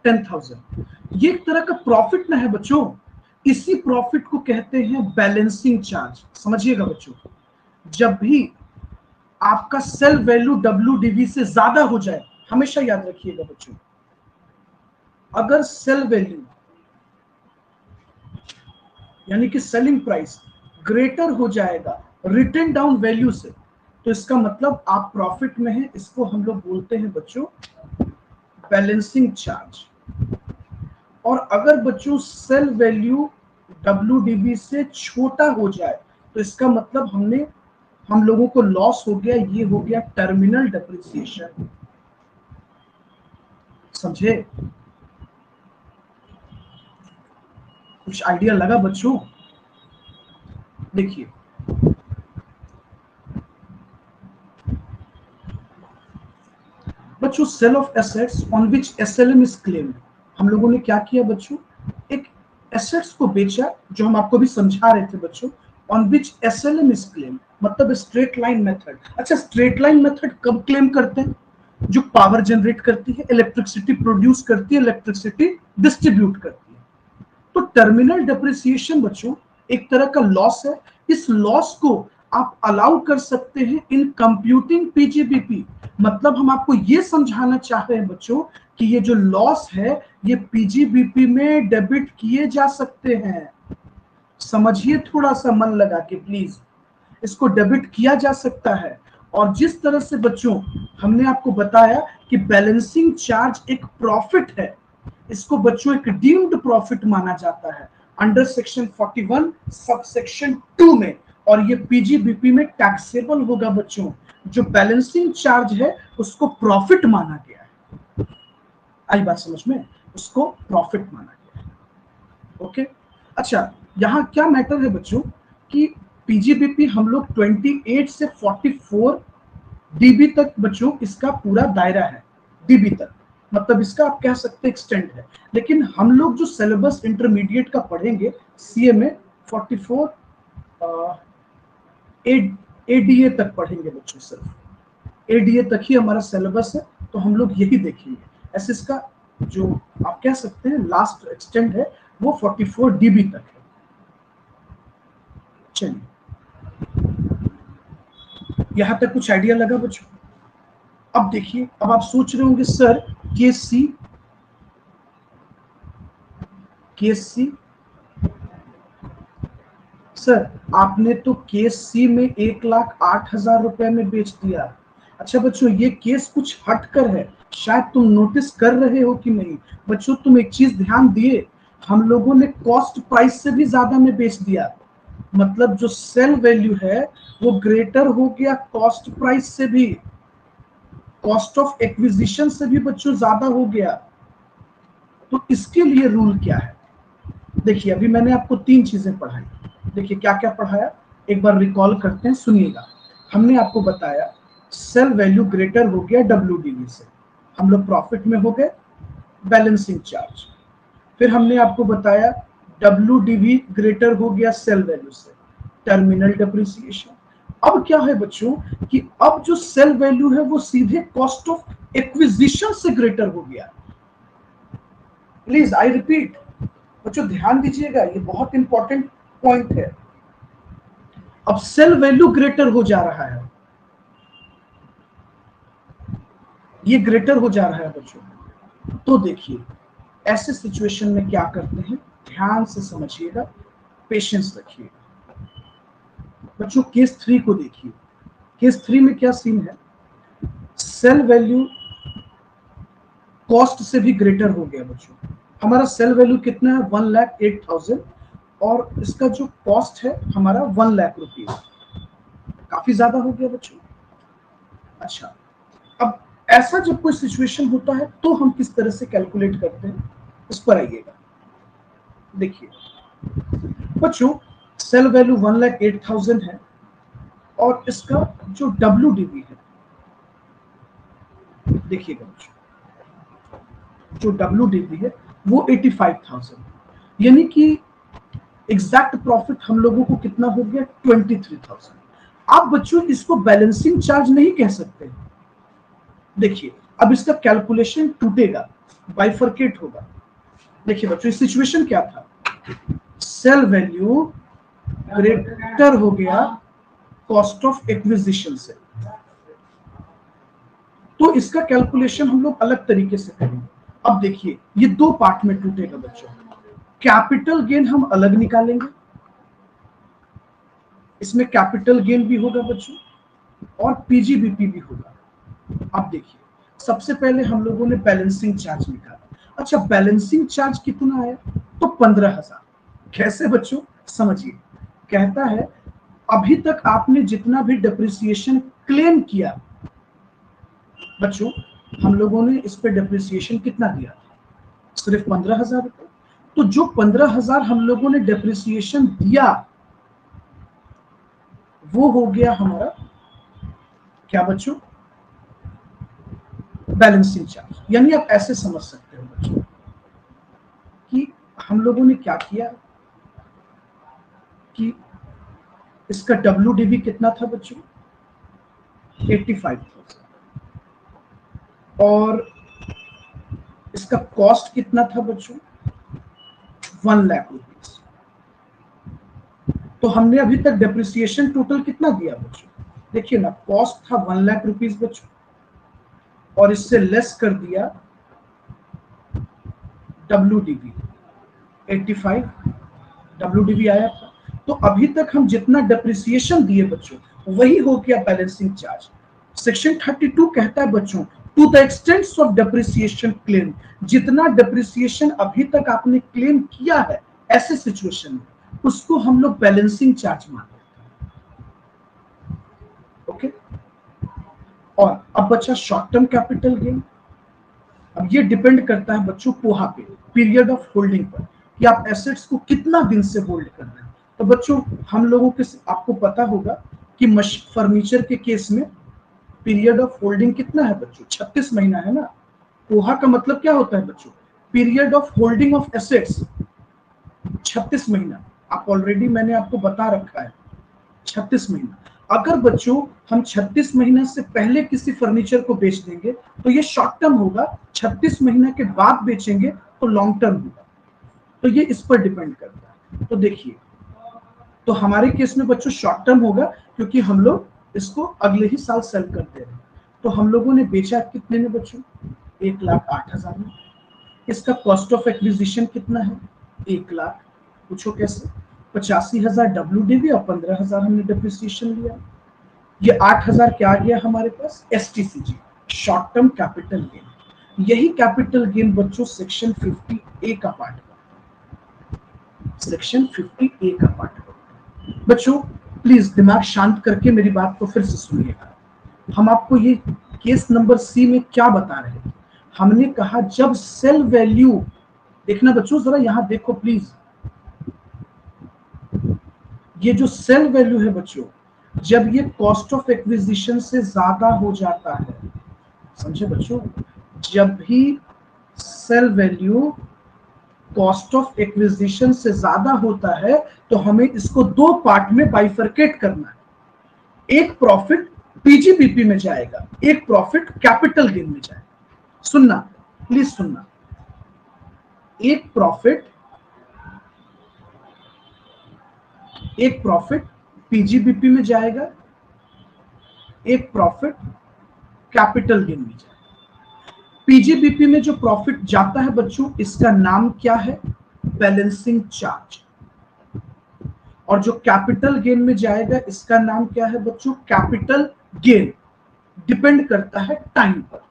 10,000। ये एक तरह का प्रॉफिट ना है बच्चों। इसी प्रॉफिट को कहते हैं बैलेंसिंग चार्ज। समझिएगा बच्चों, जब भी आपका सेल वैल्यू WDV से ज्यादा हो जाए, हमेशा याद रखिएगा बच्चों, अगर सेल वैल्यू यानी कि सेलिंग प्राइस ग्रेटर हो जाएगा रिटन डाउन वैल्यू से, तो इसका मतलब आप प्रॉफिट में हैं। इसको हम लोग बोलते हैं बच्चों बैलेंसिंग चार्ज। और अगर बच्चों सेल वैल्यू WDV से छोटा हो जाए, तो इसका मतलब हम लोगों को लॉस हो गया। ये हो गया टर्मिनल डेप्रिसिएशन। समझे? कुछ आइडिया लगा बच्चों? देखिए, बच्चों sale of assets on which SLM is claimed. हम लोगों ने क्या किया बच्चों? एक एसेट्स को बेचा, जो हम आपको भी समझा रहे थे बच्चों, on which SLM is claimed, मतलब स्ट्रेट लाइन मेथड। अच्छा, स्ट्रेट लाइन मेथड कब क्लेम करते हैं? जो पावर जनरेट करती है, इलेक्ट्रिसिटी प्रोड्यूस करती है, इलेक्ट्रिसिटी डिस्ट्रीब्यूट करती है। तो टर्मिनल डेप्रिसिएशन बच्चों एक तरह का लॉस है। इस लॉस को आप अलाउ कर सकते हैं इन कंप्यूटिंग PGBP। मतलब हम आपको ये समझाना चाह रहे हैं बच्चों कि ये जो लॉस है ये PGBP में डेबिट किए जा सकते हैं। समझिए थोड़ा सा मन लगा के प्लीज, इसको डेबिट किया जा सकता है। और जिस तरह से बच्चों हमने आपको बताया कि बैलेंसिंग चार्ज एक प्रॉफिट है, इसको बच्चों एक डीम्ड प्रॉफिट माना जाता है अंडर सेक्शन 41 सब सेक्शन 2 में। और ये PGBP में टैक्सेबल होगा बच्चों। जो बैलेंसिंग चार्ज है उसको प्रॉफिट माना गया है। आई बात समझ में? उसको प्रॉफिट माना गया है। ओके, अच्छा, यहां क्या मैटर है बच्चों कि PGBP हम लोग 28 से 44 DB तक बच्चों इसका पूरा दायरा है। DB तक मतलब इसका आप कह सकते एक्सटेंड है। लेकिन हम लोग जो सिलेबस इंटरमीडिएट का पढ़ेंगे CA में 44 ADA तक पढ़ेंगे बच्चों। सिर्फ ADA तक ही हमारा सिलेबस है, तो हम लोग यही देखेंगे। ऐसे इसका जो आप कह सकते हैं लास्ट एक्सटेंड है वो 44 DB तक है। चलिए, यहां तक कुछ आइडिया लगा बच्चों? अब देखिए, अब आप सोच रहे होंगे सर केस सी सर आपने तो केस सी में 1,08,000 रुपए में बेच दिया। अच्छा बच्चों, ये केस कुछ हटकर है, शायद तुम नोटिस कर रहे हो कि नहीं। बच्चों तुम एक चीज ध्यान दिए, हम लोगों ने कॉस्ट प्राइस से भी ज्यादा में बेच दिया। मतलब जो सेल वैल्यू है वो ग्रेटर हो गया कॉस्ट प्राइस से भी, कॉस्ट ऑफ एक्विजिशन से भी बच्चों ज्यादा हो गया। तो इसके लिए रूल क्या है? देखिए, अभी मैंने आपको 3 चीजें पढ़ाई। देखिए क्या क्या पढ़ाया, एक बार रिकॉल करते हैं, सुनिएगा। हमने आपको बताया सेल वैल्यू ग्रेटर हो गया WDV से, हम लोग प्रॉफिट में हो गए, बैलेंसिंग चार्ज। फिर हमने आपको बताया WDV ग्रेटर हो गया सेल वैल्यू से, टर्मिनल डेप्रिसिएशन। अब क्या है बच्चों कि अब जो सेल वैल्यू है वो सीधे कॉस्ट ऑफ एक्विजिशन से ग्रेटर हो गया। प्लीज आई रिपीट बच्चों, ध्यान दीजिएगा, ये बहुत इंपॉर्टेंट पॉइंट है। अब सेल वैल्यू ग्रेटर हो जा रहा है, ये ग्रेटर हो जा रहा है बच्चों। तो देखिए ऐसे सिचुएशन में क्या करते हैं, ध्यान से समझिएगा, पेशेंस रखिएगा। बच्चों केस 3 को देखिए। केस 3 में क्या सीन है, सेल वैल्यू कॉस्ट से भी ग्रेटर हो गया बच्चों। हमारा सेल वैल्यू कितना है, 1,08,000 और इसका जो कॉस्ट है हमारा 1 लाख रुपीज, काफी ज्यादा हो गया बच्चों। अच्छा, अब ऐसा जब कोई सिचुएशन होता है तो हम किस तरह से कैलकुलेट करते हैं, उस पर आइएगा। देखिए बच्चों, सेल वैल्यू 1,08,000 है और इसका जो WDV है, देखिएगा बच्चों, जो WDV है वो 85,000, यानी कि एग्जैक्ट प्रॉफिट हम लोगों को कितना हो गया, 23,000। आप बच्चों इसको बैलेंसिंग चार्ज नहीं कह सकते। देखिए अब इसका कैलकुलेशन टूटेगा, बाइफरकेट होगा। देखिए बच्चों, सिचुएशन क्या था, सेल वैल्यू ग्रेटर हो गया कॉस्ट ऑफ एक्विजिशन से, तो इसका कैलकुलेशन हम लोग अलग तरीके से करेंगे। अब देखिए ये दो पार्ट में टूटेगा बच्चों, कैपिटल गेन हम अलग निकालेंगे, इसमें कैपिटल गेन भी होगा बच्चों और PGBP भी होगा। अब देखिए सबसे पहले हम लोगों ने बैलेंसिंग चार्ज निकाला। अच्छा, बैलेंसिंग चार्ज कितना आया, तो 15,000। कैसे बच्चों, समझिए, कहता है अभी तक आपने जितना भी डिप्रिसिएशन क्लेम किया, बच्चों हम लोगों ने इस पे डिप्रिसिएशन कितना दिया था, सिर्फ 15,000 रुपए। तो जो 15,000 हम लोगों ने डिप्रिसिएशन दिया वो हो गया हमारा क्या बच्चों, बैलेंसिंग चार्ज। यानी आप ऐसे समझ सकते हो बच्चों कि हम लोगों ने क्या किया कि इसका WDV कितना था बच्चों, 85,000 और इसका कॉस्ट कितना था बच्चों, 1 लाख रुपीज। तो हमने अभी तक डेप्रिसिएशन टोटल कितना दिया बच्चों, देखिए ना, कॉस्ट था 1 लाख रुपीज बच्चों और इससे लेस कर दिया WDV 85, WDV आया था। तो अभी तक हम जितना डेप्रिसिएशन दिए बच्चों वही हो गया बैलेंसिंग चार्ज। सेक्शन 32 कहता है बच्चों, to the extent of depreciation claim, जितना डेप्रिसिएशन अभी तक आपने क्लेम किया है ऐसे सिचुएशन में, उसको हम लोग बैलेंसिंग चार्ज मानते हैं। ओके, और अब बचा शॉर्ट टर्म कैपिटल गेन। अब ये डिपेंड करता है बच्चों पोहा पे, पीरियड ऑफ होल्डिंग पर, कि आप एसेट्स को कितना दिन से होल्ड कर रहे हैं। तो बच्चों हम लोगों के, आपको पता होगा कि फर्नीचर के केस में पीरियड ऑफ होल्डिंग कितना है बच्चों, 36 महीना है ना। पोहा का मतलब क्या होता है बच्चों, period of holding of assets 36 महीना। आप ऑलरेडी मैंने आपको बता रखा है 36 महीना। अगर बच्चों हम 36 महीना से पहले किसी फर्नीचर को बेच देंगे तो ये शॉर्ट टर्म होगा, 36 महीना के बाद बेचेंगे तो लॉन्ग टर्म होगा। तो ये इस पर डिपेंड करता है। तो देखिए, तो हमारे केस में बच्चों शॉर्ट टर्म होगा क्योंकि हम लोग इसको अगले ही साल सेल करते हैं। तो हम लोगों ने बेचा कितने में बच्चों, 1,08,000 में। इसका कॉस्ट ऑफ एक्विजिशन कितना है, 1 लाख। पूछो कैसे, 85,000 WDV और 15,000 हमने डिप्रिसिएशन लिया। ये 8,000 क्या आ गया हमारे पास, STCG, short term capital gain. यही कैपिटल गेन बच्चों सेक्शन 50A का पार्ट है, सेक्शन 50A का पार्ट है। बच्चों प्लीज दिमाग शांत करके मेरी बात को फिर से सुनिएगा। हम आपको ये केस नंबर C में क्या बता रहे हैं, हमने कहा जब सेल वैल्यू, देखना बच्चों जरा यहां देखो प्लीज, ये जो सेल वैल्यू है बच्चों, जब ये कॉस्ट ऑफ एक्विजिशन से ज्यादा हो जाता है, समझे बच्चों, जब भी sale value cost of acquisition से ज्यादा होता है तो हमें इसको दो पार्ट में बाइफरकेट करना है। एक प्रॉफिट PGBP में जाएगा, एक प्रॉफिट कैपिटल गेन में जाएगा। सुनना प्लीज सुनना, एक प्रॉफिट PGBP में जाएगा, एक प्रॉफिट कैपिटल गेन में जाएगा। पीजीबीपी में जो प्रॉफिट जाता है बच्चों, इसका नाम क्या है? Balancing charge. और जो कैपिटल गेन में जाएगा, इसका नाम क्या है बच्चों? Capital gain. डिपेंड करता है टाइम पर।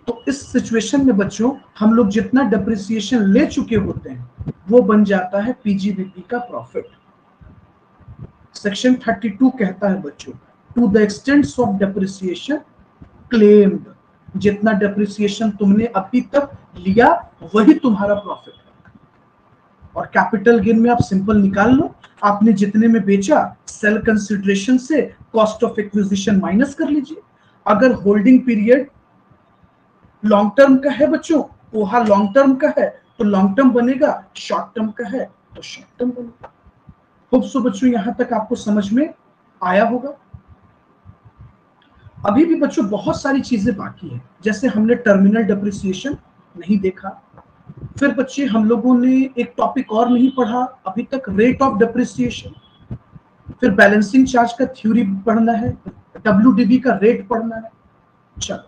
तो इस सिचुएशन में बच्चों हम लोग जितना डेप्रिसिएशन ले चुके होते हैं वो बन जाता है पीजीबीपी का प्रॉफिट। सेक्शन 32 कहता है बच्चों, to the extent of depreciation claimed, जितना डेप्रिसिएशन तुमने अभी तक लिया वही तुम्हारा प्रॉफिट है। और कैपिटल गेन में आप सिंपल निकाल लो, आपने जितने में बेचा सेल कंसिडरेशन से कॉस्ट ऑफ एक्विजिशन माइनस कर लीजिए। अगर होल्डिंग पीरियड लॉन्ग टर्म का है बच्चों, पोहा लॉन्ग टर्म का है तो लॉन्ग टर्म बनेगा, शॉर्ट टर्म का है तो शॉर्ट टर्म बनेगा। होप सो बच्चों यहां तक आपको समझ में आया होगा। अभी भी बच्चों बहुत सारी चीजें बाकी है, जैसे हमने टर्मिनल डेप्रिसिएशन नहीं देखा, फिर बच्चे हम लोगों ने एक टॉपिक और नहीं पढ़ा अभी तक, रेट ऑफ डेप्रिसिएशन, फिर बैलेंसिंग चार्ज का थ्योरी पढ़ना है, डब्ल्यूडीबी का रेट पढ़ना है। चलो